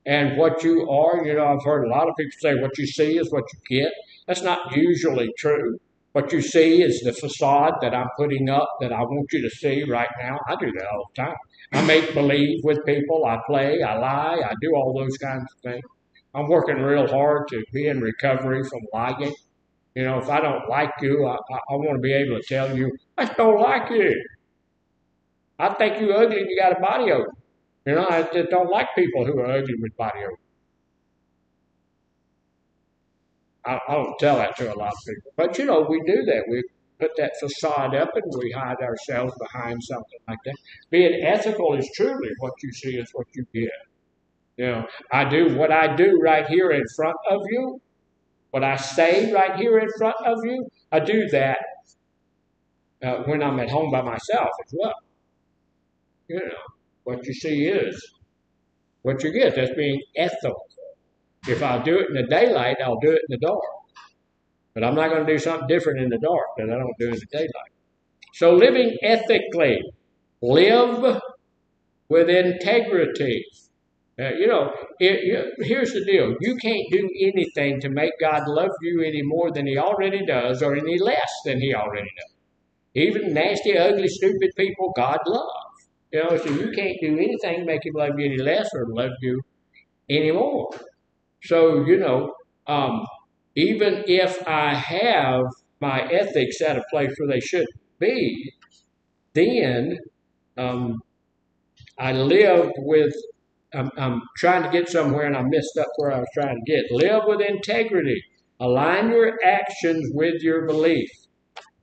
And what you are, I've heard a lot of people say what you see is what you get. That's not usually true. What you see is the facade that I'm putting up that I want you to see right now. I do that all the time. I make believe with people. I play. I lie. I do all those kinds of things. I'm working real hard to be in recovery from lying. If I don't like you, I want to be able to tell you, I just don't like you. I think you're ugly and you got a body odor. I just don't like people who are ugly with body odor. I don't tell that to a lot of people. But, we do that. We put that facade up and we hide ourselves behind something like that. Being ethical is truly what you see is what you get. I do what I do right here in front of you. What I say right here in front of you, I do that when I'm at home by myself as well. What you see is what you get. That's being ethical. If I do it in the daylight, I'll do it in the dark. But I'm not going to do something different in the dark that I don't do in the daylight. So living ethically, live with integrity. Here's the deal. You can't do anything to make God love you any more than He already does or any less than He already does. Even nasty, ugly, stupid people, God loves. So you can't do anything to make Him love you any less or love you any more. So, even if I have my ethics at a place where they should be, then I live with, I'm trying to get somewhere and I messed up where I was trying to get. Live with integrity. Align your actions with your belief.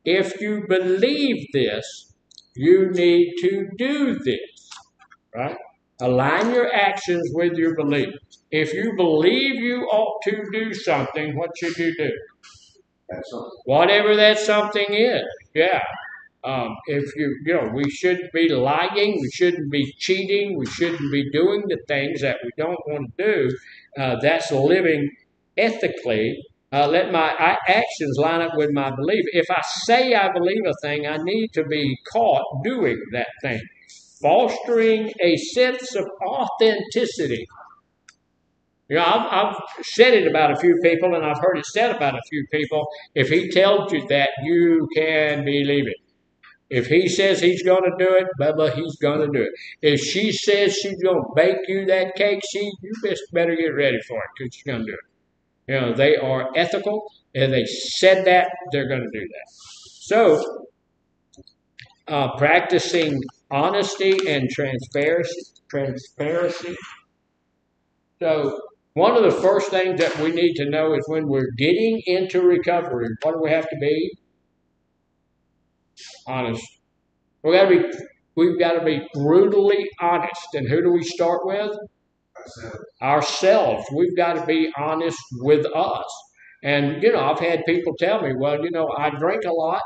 If you believe this, you need to do this, right? Align your actions with your belief. If you believe you ought to do something, what should you do? Whatever that something is, yeah. We shouldn't be lying, we shouldn't be cheating, we shouldn't be doing the things that we don't want to do. That's living ethically. Let my actions line up with my belief. If I say I believe a thing, I need to be caught doing that thing. Fostering a sense of authenticity. I've said it about a few people, and I've heard it said about a few people. If he tells you that, you can believe it. If he says he's going to do it, Bubba, he's going to do it. If she says she's going to bake you that cake, you just better get ready for it because she's going to do it. They are ethical, and they said that they're going to do that. So, practicing honesty and transparency. So, one of the first things that we need to know is when we're getting into recovery, what do we have to be? Honest. We've got to be brutally honest. And who do we start with? Ourselves. We've got to be honest with us. And I've had people tell me, well, I drink a lot,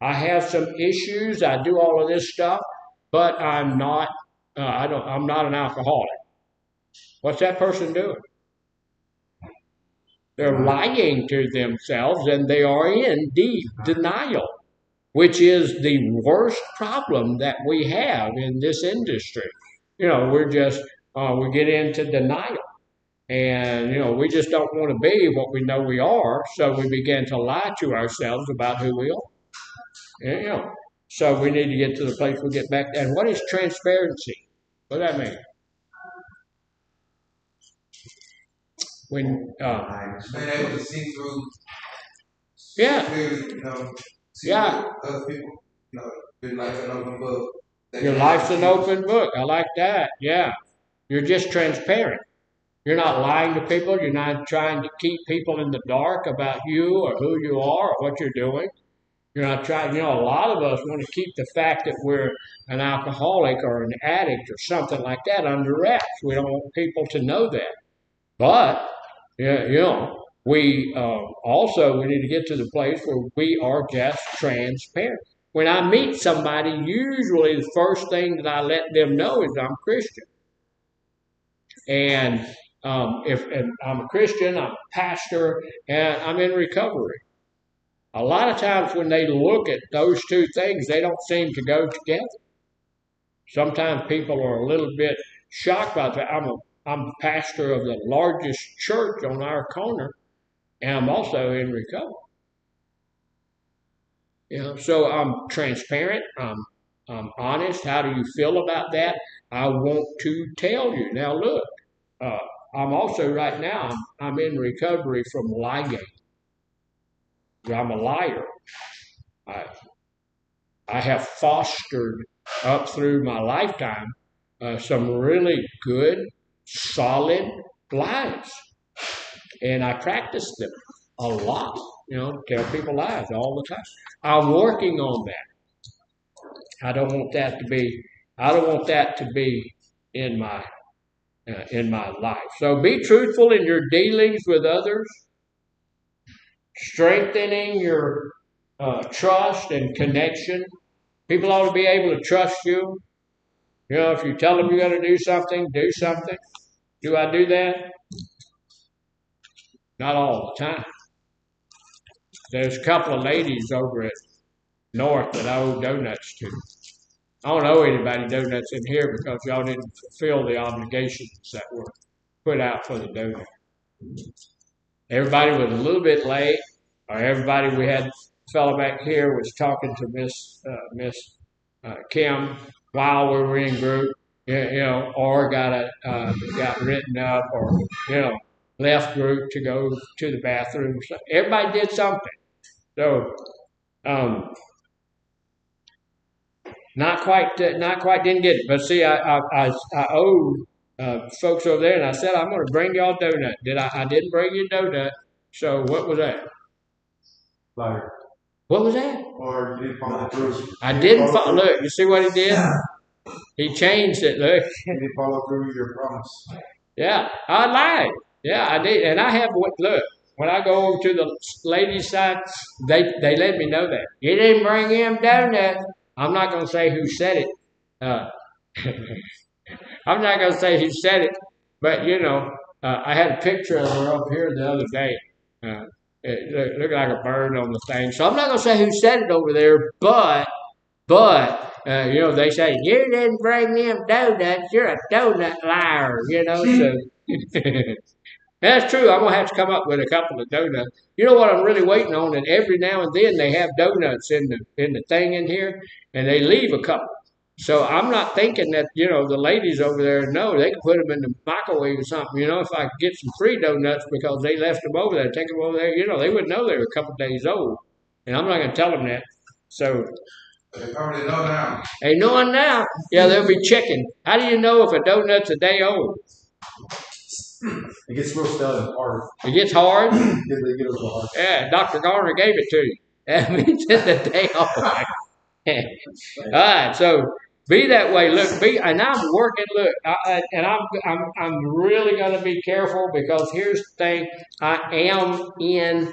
I have some issues, I do all of this stuff, but I'm not. I'm not an alcoholic. What's that person doing? They're lying to themselves, and they are in deep denial, which is the worst problem that we have in this industry. We're just we get into denial. And, we just don't want to be what we know we are, so we begin to lie to ourselves about who we are. And, so we need to get to the place we get back. And what is transparency? What does that mean? When, being able to see through, yeah, clearly, see other people, your life's an open book. Your life's an open book. I like that. Yeah. You're just transparent. You're not lying to people. You're not trying to keep people in the dark about you or who you are or what you're doing. You're not trying, a lot of us want to keep the fact that we're an alcoholic or an addict or something like that under wraps. We don't want people to know that. But, we need to get to the place where we are just transparent. When I meet somebody, usually the first thing that I let them know is I'm Christian. And and I'm a Christian, I'm a pastor, and I'm in recovery. A lot of times when they look at those two things, they don't seem to go together. Sometimes people are a little bit shocked by that. I'm a pastor of the largest church on our corner, and I'm also in recovery. So I'm transparent. I'm honest. How do you feel about that? I want to tell you. Now look, I'm also right now, I'm in recovery from lying. I'm a liar. I have fostered up through my lifetime some really good, solid lies. And I practice them a lot, tell people lies all the time. I'm working on that. I don't want that to be in my life. So be truthful in your dealings with others, strengthening your trust and connection. People ought to be able to trust you. If you tell them you're going to do something, do something. Do I do that? Not all the time. There's a couple of ladies over at North that I owe donuts to. I don't owe anybody donuts in here because y'all didn't fulfill the obligations that were put out for the donut. Everybody was a little bit late, or we had a fellow back here was talking to Miss Kim while we were in group, or got written up, or left group to go to the bathroom. So everybody did something. So not quite didn't get it. But see, I owe folks over there, and I said I'm going to bring y'all a donut. I didn't bring you a donut. So what was that? Like, what was that? or you didn't follow through. I didn't follow. Look, you see what he did? He changed it. Look. You didn't follow through with your promise. Yeah, I lied. Yeah, I did, and I have. Look, when I go over to the ladies' side, they let me know that you didn't bring him donuts. I'm not going to say who said it. I'm not going to say who said it, but I had a picture of her up here the other day. It looked like a bird on the thing. So I'm not going to say who said it over there, but they say you didn't bring them donuts. You're a donut liar. So That's true. I'm gonna have to come up with a couple of donuts. You know what I'm really waiting on? And every now and then they have donuts in the thing in here, and they leave a couple. So I'm not thinking that the ladies over there know they can put them in the microwave or something. If I could get some free donuts because they left them over there, take them over there. They wouldn't know they were a couple days old, and I'm not gonna tell them that. So They already know now. they knowing now. Yeah, they'll be checking. How do you know if a donut's a day old? It gets real stale and hard. It gets hard. They get real hard. Yeah, Dr. Garner gave it to you. That means it's a day old. All right, so be that way. Look, and I'm working. Look, I'm really going to be careful because here's the thing: I am in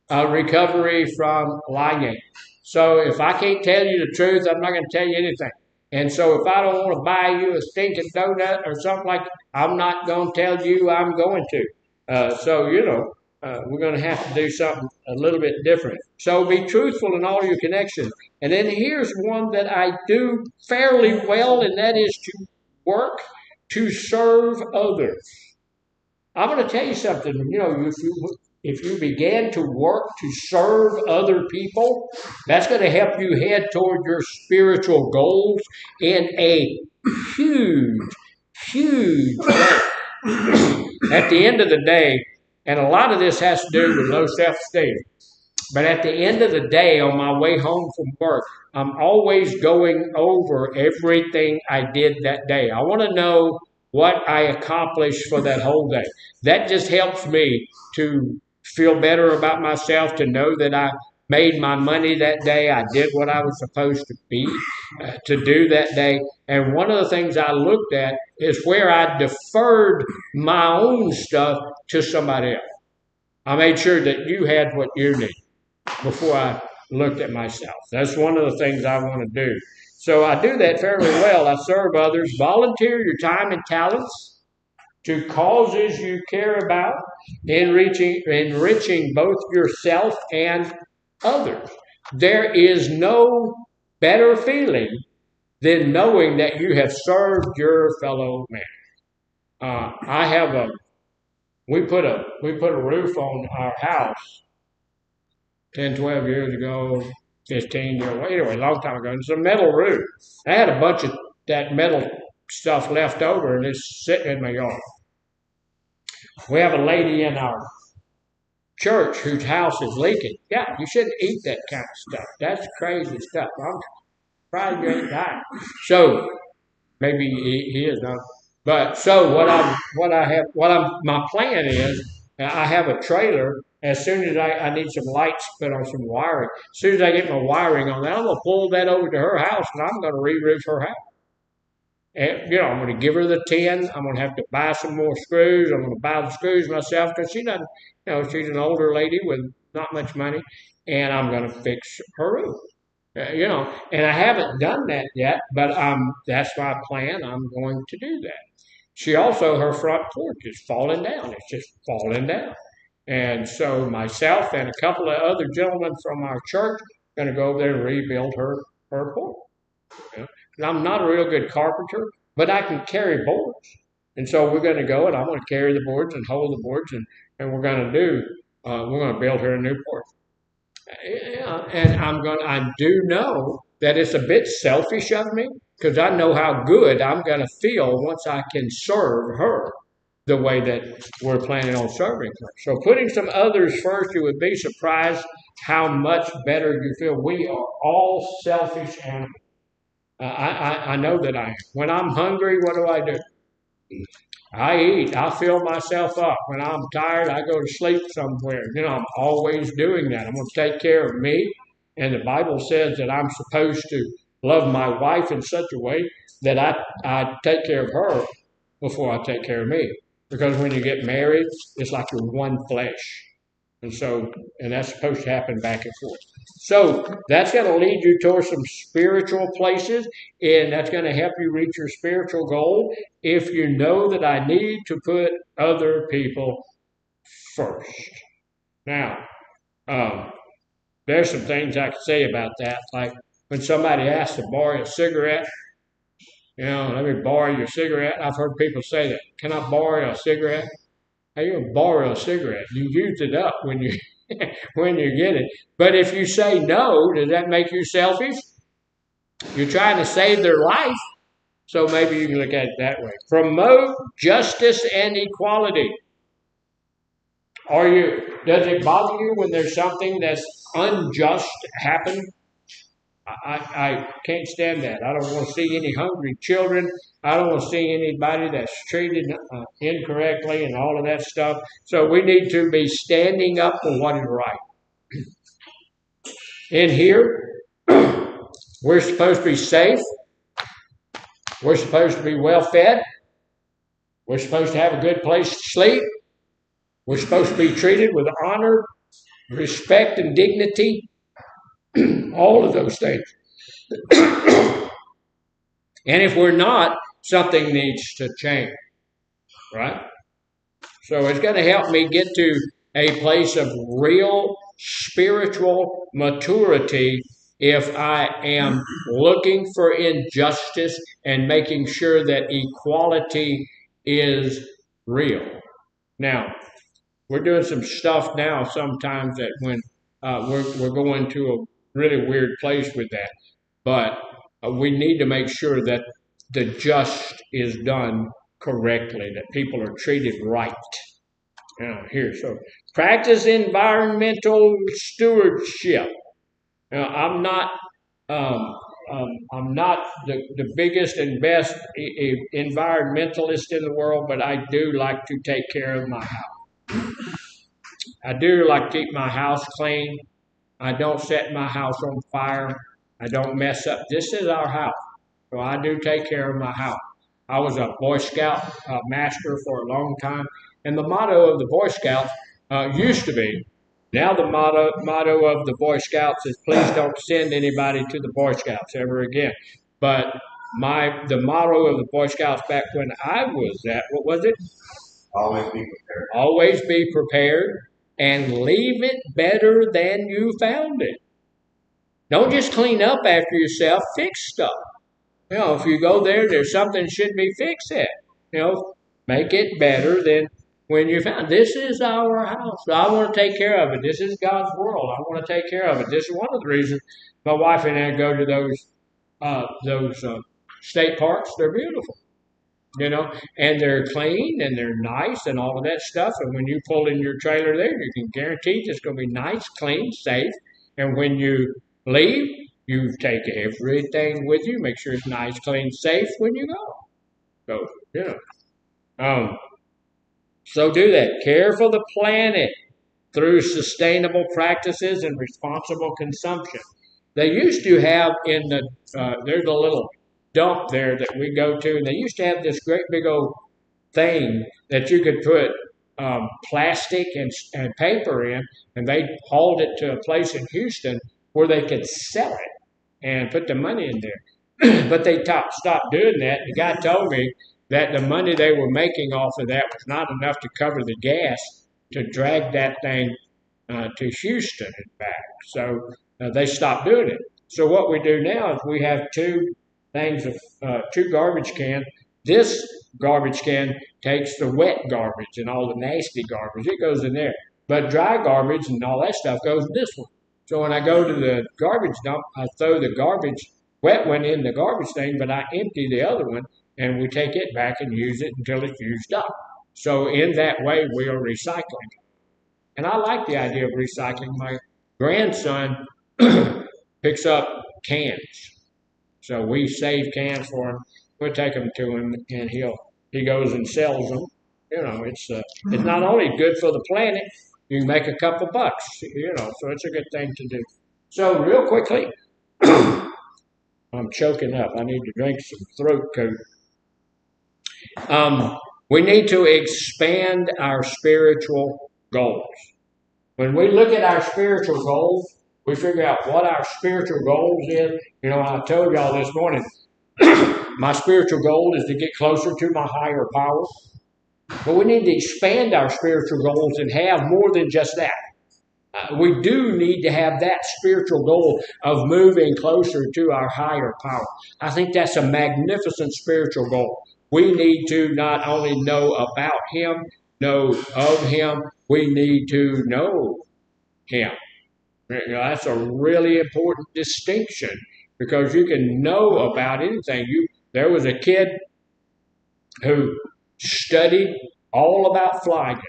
recovery from lying. So if I can't tell you the truth, I'm not going to tell you anything. And so if I don't want to buy you a stinking donut or something like that, I'm not going to tell you I'm going to. We're going to have to do something a little bit different. So be truthful in all your connections. And then here's one that I do fairly well, and that is to work to serve others. I'm going to tell you something. If you begin to work to serve other people, that's going to help you head toward your spiritual goals in a huge, huge way. At the end of the day, and a lot of this has to do with low self-esteem, but at the end of the day, on my way home from work, I'm always going over everything I did that day. I want to know what I accomplished for that whole day. That just helps me to feel better about myself, to know that I made my money that day. I did what I was supposed to do that day. And one of the things I looked at is where I deferred my own stuff to somebody else. I made sure that you had what you need before I looked at myself. That's one of the things I want to do. So I do that fairly well. I serve others, volunteer your time and talents to causes you care about, enriching both yourself and others. There is no better feeling than knowing that you have served your fellow man. We put a roof on our house 10, 12 years ago, 15 years ago, anyway, a long time ago. It's a metal roof. I had a bunch of that metal stuff left over, and it's sitting in my yard. We have a lady in our church whose house is leaking. Yeah, you shouldn't eat that kind of stuff. That's crazy stuff. I'm surprised you ain't dying. So maybe he is not. But so my plan is I have a trailer. As soon as I need some lights put on some wiring, as soon as I get my wiring on that, I'm gonna pull that over to her house and I'm gonna re-roof her house. And, I'm going to give her the 10. I'm going to have to buy some more screws. I'm going to buy the screws myself because she doesn't, she's an older lady with not much money. And I'm going to fix her roof. And I haven't done that yet, but that's my plan. I'm going to do that. Her front porch is falling down. It's just falling down. And so myself and a couple of other gentlemen from our church are going to go over there and rebuild her porch. I'm not a real good carpenter, but I can carry boards. And so we're going to go and I'm going to carry the boards and hold the boards and we're going to build her a new porch. And I do know that it's a bit selfish of me because I know how good I'm going to feel once I can serve her the way that we're planning on serving her. So putting some others first, you would be surprised how much better you feel. We are all selfish animals. I know that I am. When I'm hungry, what do? I eat. I fill myself up. When I'm tired, I go to sleep somewhere. I'm always doing that. I'm going to take care of me. And the Bible says that I'm supposed to love my wife in such a way that I take care of her before I take care of me. Because when you get married, it's like you're one flesh. And that's supposed to happen back and forth. So that's going to lead you towards some spiritual places, and that's going to help you reach your spiritual goal if you know that I need to put other people first. Now, there's some things I can say about that, like when somebody asks to borrow a cigarette, let me borrow your cigarette. I've heard people say that. Can I borrow a cigarette? How you gonna borrow a cigarette? You use it up when you when you get it. But if you say no, does that make you selfish? You're trying to save their life. So maybe you can look at it that way. Promote justice and equality. Does it bother you when there's something that's unjust happen? I can't stand that. I don't want to see any hungry children. I don't want to see anybody that's treated incorrectly and all of that stuff. So we need to be standing up for what is right. In here, we're supposed to be safe. We're supposed to be well fed. We're supposed to have a good place to sleep. We're supposed to be treated with honor, respect, and dignity. All of those things. And if we're not, something needs to change, right? So it's going to help me get to a place of real spiritual maturity if I am looking for injustice and making sure that equality is real. Now, we're doing some stuff now sometimes that when we're going to a really weird place with that, but we need to make sure that the just is done correctly, that people are treated right. Now, here, so practice environmental stewardship. Now, I'm not the biggest and best environmentalist in the world, but I do like to take care of my house. I do like to keep my house clean. I don't set my house on fire. I don't mess up. This is our house, so I do take care of my house. I was a Boy Scout master for a long time, and the motto of the Boy Scouts used to be, now the motto of the Boy Scouts is, please don't send anybody to the Boy Scouts ever again. But the motto of the Boy Scouts back when I was at, what was it? Always be prepared. Always be prepared and leave it better than you found it. Don't just clean up after yourself, fix stuff. If you go there, there's something should be fixed at. Make it better than when you found it. This is our house. I want to take care of it. This is God's world. I want to take care of it. This is one of the reasons my wife and I go to those state parks. They're beautiful. And they're clean and they're nice and all of that stuff. And when you pull in your trailer there, you can guarantee it's going to be nice, clean, safe. And when you leave, you take everything with you. Make sure it's nice, clean, safe when you go. So do that. Care for the planet through sustainable practices and responsible consumption. They used to have there's a little dump there that we go to, and they used to have this great big old thing that you could put plastic and paper in, and they hauled it to a place in Houston where they could sell it and put the money in there. But they stopped doing that. The guy told me that the money they were making off of that was not enough to cover the gas to drag that thing to Houston and back. So they stopped doing it. So what we do now is we have two garbage cans. This garbage can takes the wet garbage and all the nasty garbage. It goes in there. But dry garbage and all that stuff goes in this one. So when I go to the garbage dump, I throw the wet one in the garbage thing, but I empty the other one, and we take it back and use it until it's used up. So in that way, we are recycling. And I like the idea of recycling. My grandson picks up cans. So we save cans for him. We'll take them to him, and he goes and sells them. It's not only good for the planet, you can make a couple bucks, so it's a good thing to do. So real quickly, I'm choking up. I need to drink some throat coat. We need to expand our spiritual goals. When we look at our spiritual goals, we figure out what our spiritual goals is. I told y'all this morning, my spiritual goal is to get closer to my higher power. But we need to expand our spiritual goals and have more than just that. We do need to have that spiritual goal of moving closer to our higher power. I think that's a magnificent spiritual goal. We need to not only know about Him, know of him, we need to know him. That's a really important distinction because you can know about anything. There was a kid who studied all about flying.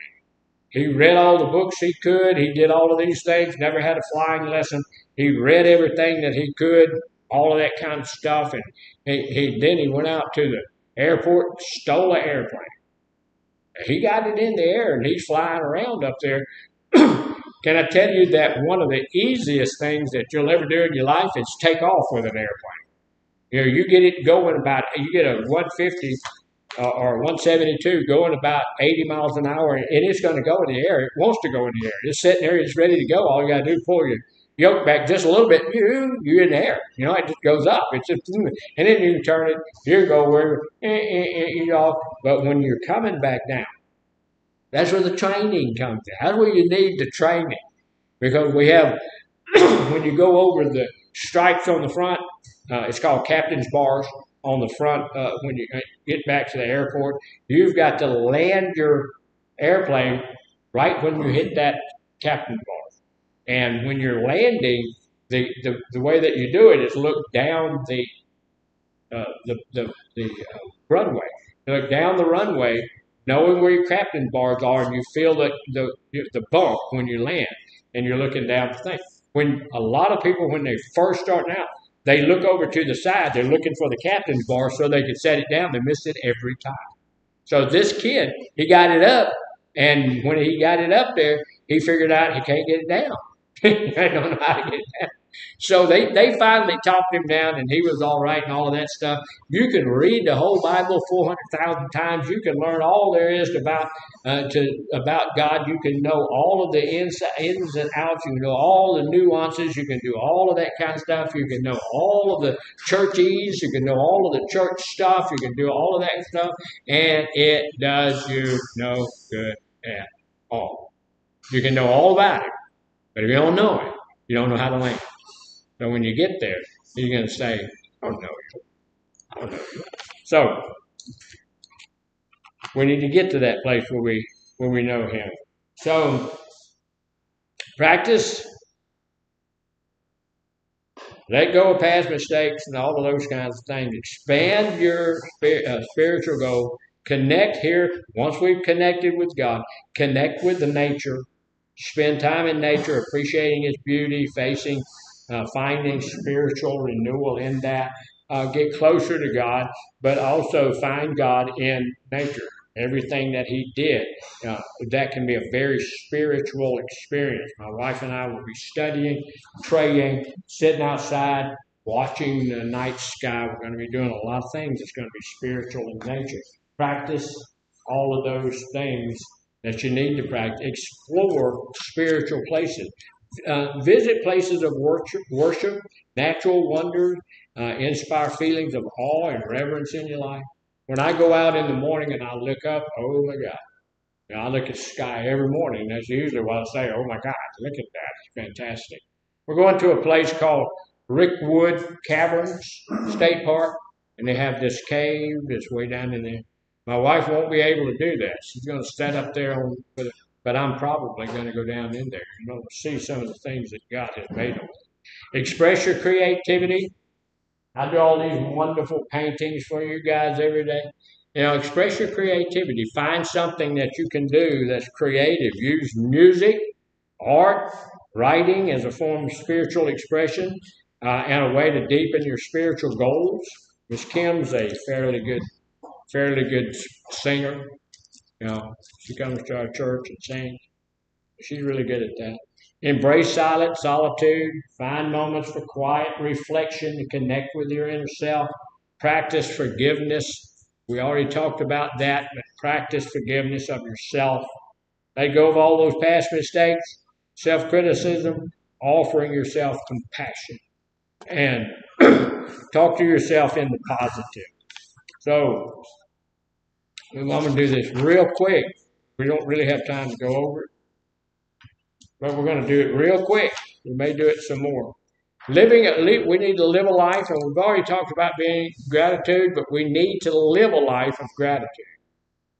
He read all the books he could. He did all of these things, never had a flying lesson. He read everything that he could, all of that kind of stuff. And then he went out to the airport, stole an airplane. He got it in the air and he's flying around up there. Can I tell you that one of the easiest things that you'll ever do in your life is take off with an airplane? You get it going you get a 150 or 172 going about 80 miles an hour, and it's going to go in the air. It wants to go in the air. It's sitting there. It's ready to go. All you got to do is pull your yoke back just a little bit. You're in the air. It just goes up. It's just, and then you can turn it. You go wherever, But when you're coming back down, that's where the training comes in. That's where you need the training. Because we have, when you go over the stripes on the front, it's called captain's bars on the front. When you get back to the airport, you've got to land your airplane right when you hit that captain's bar. And when you're landing, the way that you do it is look down the runway. You look down the runway, knowing where your captain's bars are, and you feel the bump when you land, and you're looking down the thing. When a lot of people, when they first start out, they look over to the side. They're looking for the captain's bar so they can set it down. They miss it every time. So this kid, he got it up, and when he got it up there, he figured out he can't get it down. They don't know how to get it down. So they finally talked him down, and he was all right and all of that stuff. You can read the whole Bible 400,000 times. You can learn all there is about God. You can know all of the ins and outs. You can know all the nuances. You can do all of that kind of stuff. You can know all of the churchese. You can know all of the church stuff. You can do all of that stuff, and it does you no good at all. You can know all about it, but if you don't know it, you don't know how to land. So when you get there, you're going to say, "Oh no, I don't know you." So we need to get to that place where we know Him. So practice, let go of past mistakes and all of those kinds of things. Expand your spiritual goal. Connect here. Once we've connected with God, connect with the nature. Spend time in nature, appreciating its beauty, finding spiritual renewal in that. Get closer to God, but also find God in nature. Everything that He did, that can be a very spiritual experience. My wife and I will be studying, praying, sitting outside, watching the night sky. We're going to be doing a lot of things that's going to be spiritual in nature. Practice all of those things that you need to practice. Explore spiritual places. Visit places of worship, natural wonders, inspire feelings of awe and reverence in your life. When I go out in the morning and I look up, oh my God. I look at the sky every morning. That's usually what I say, oh my God, look at that. It's fantastic. We're going to a place called Rickwood Caverns State Park, and they have this cave that's way down in there. My wife won't be able to do that. She's going to stand up there but I'm probably going to go down in there and see some of the things that God has made of it. Express your creativity. I do all these wonderful paintings for you guys every day. Express your creativity. Find something that you can do that's creative. Use music, art, writing as a form of spiritual expression and a way to deepen your spiritual goals. Miss Kim's a fairly good singer. She comes to our church and sings. She's really good at that. Embrace silence, solitude. Find moments for quiet reflection to connect with your inner self. Practice forgiveness. We already talked about that, but practice forgiveness of yourself. Let go of all those past mistakes, self-criticism, offering yourself compassion. And talk to yourself in the positive. So, I'm going to do this real quick. We don't really have time to go over it, but we're going to do it real quick. We may do it some more. We need to live a life, and we've already talked about being gratitude, but we need to live a life of gratitude.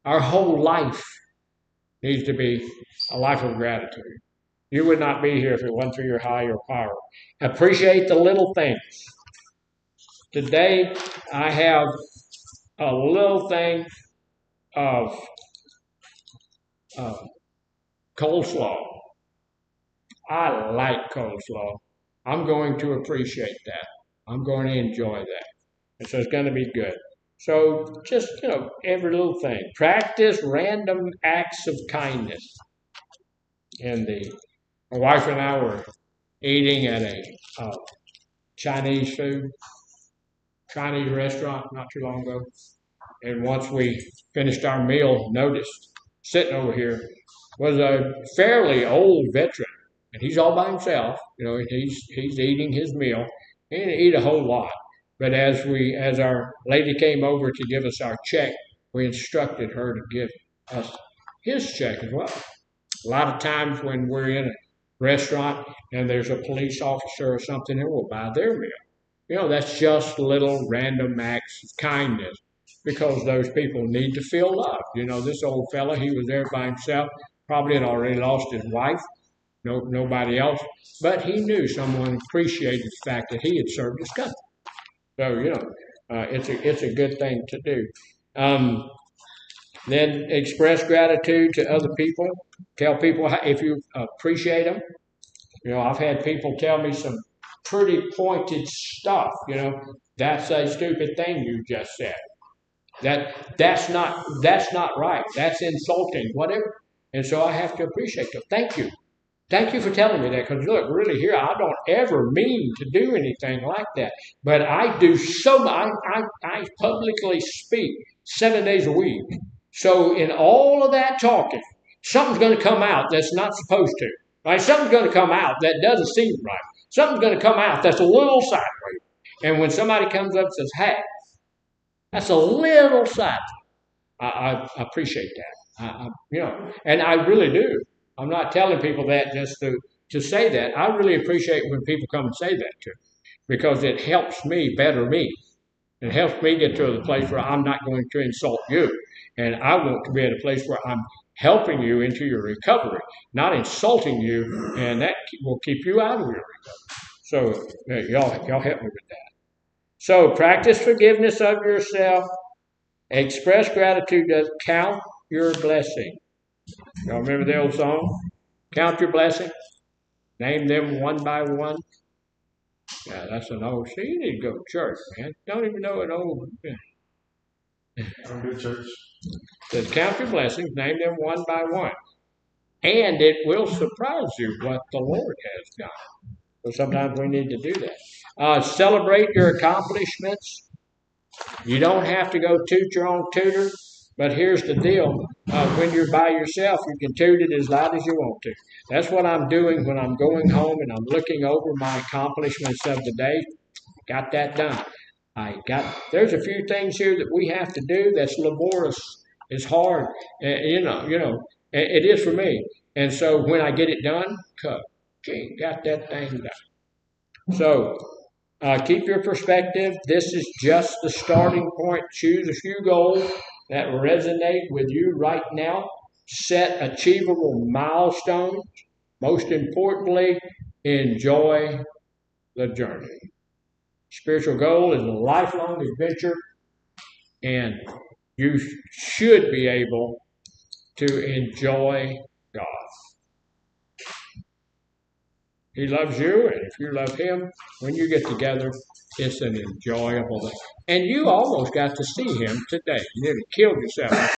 Our whole life needs to be a life of gratitude. You would not be here if it wasn't for your higher power. Appreciate the little things. Today, I have a little thing of coleslaw. I like coleslaw. I'm going to appreciate that. I'm going to enjoy that. And so it's going to be good. So just, every little thing. Practice random acts of kindness. My wife and I were eating at a Chinese restaurant not too long ago. And once we finished our meal, noticed sitting over here was a fairly old veteran. And he's all by himself. He's eating his meal. He didn't eat a whole lot. But as our lady came over to give us our check, we instructed her to give us his check as well. A lot of times when we're in a restaurant and there's a police officer or something, and we'll buy their meal. That's just little random acts of kindness because those people need to feel loved. This old fella, he was there by himself, probably had already lost his wife, nobody else, but he knew someone appreciated the fact that he had served his country. So, it's a good thing to do. Then express gratitude to other people. Tell people if you appreciate them. I've had people tell me some pretty pointed stuff. That's a stupid thing you just said. That's not right. That's insulting. Whatever. And so I have to appreciate them. Thank you. Thank you for telling me that, because look, really here, I don't ever mean to do anything like that. But I do so much. I publicly speak 7 days a week. So in all of that talking, something's going to come out that's not supposed to. Right? Something's going to come out that doesn't seem right. Something's going to come out that's a little sideways. And when somebody comes up and says, hey, that's a little sideways, I appreciate that. And I really do. I'm not telling people that just to say that. I really appreciate when people come and say that to me because it helps me better me. It helps me get to the place where I'm not going to insult you. And I want to be at a place where I'm helping you into your recovery, not insulting you, and that will keep you out of your recovery. So y'all help me with that. So practice forgiveness of yourself. Express gratitude. Does count your blessing. Y'all remember the old song? Count your blessings. Name them one by one. Yeah, that's an old. See, you need to go to church, man. Don't even know an old. I don't do church. Says count your blessings. Name them one by one, and it will surprise you what the Lord has done. So sometimes we need to do that. Celebrate your accomplishments. You don't have to go toot your own tutor. But here's the deal. When you're by yourself, you can toot it as loud as you want to. That's what I'm doing when I'm going home and I'm looking over my accomplishments of the day. Got that done. There's a few things here that we have to do that's laborious. It's hard. It is for me. And so when I get it done, got that thing done. So keep your perspective. This is just the starting point. Choose a few goals that resonate with you right now. Set achievable milestones. Most importantly, enjoy the journey. Spiritual goal is a lifelong adventure, and you should be able to enjoy God. He loves you, and if you love Him, when you get together, it's an enjoyable thing. And you almost got to see Him today. You nearly killed yourself.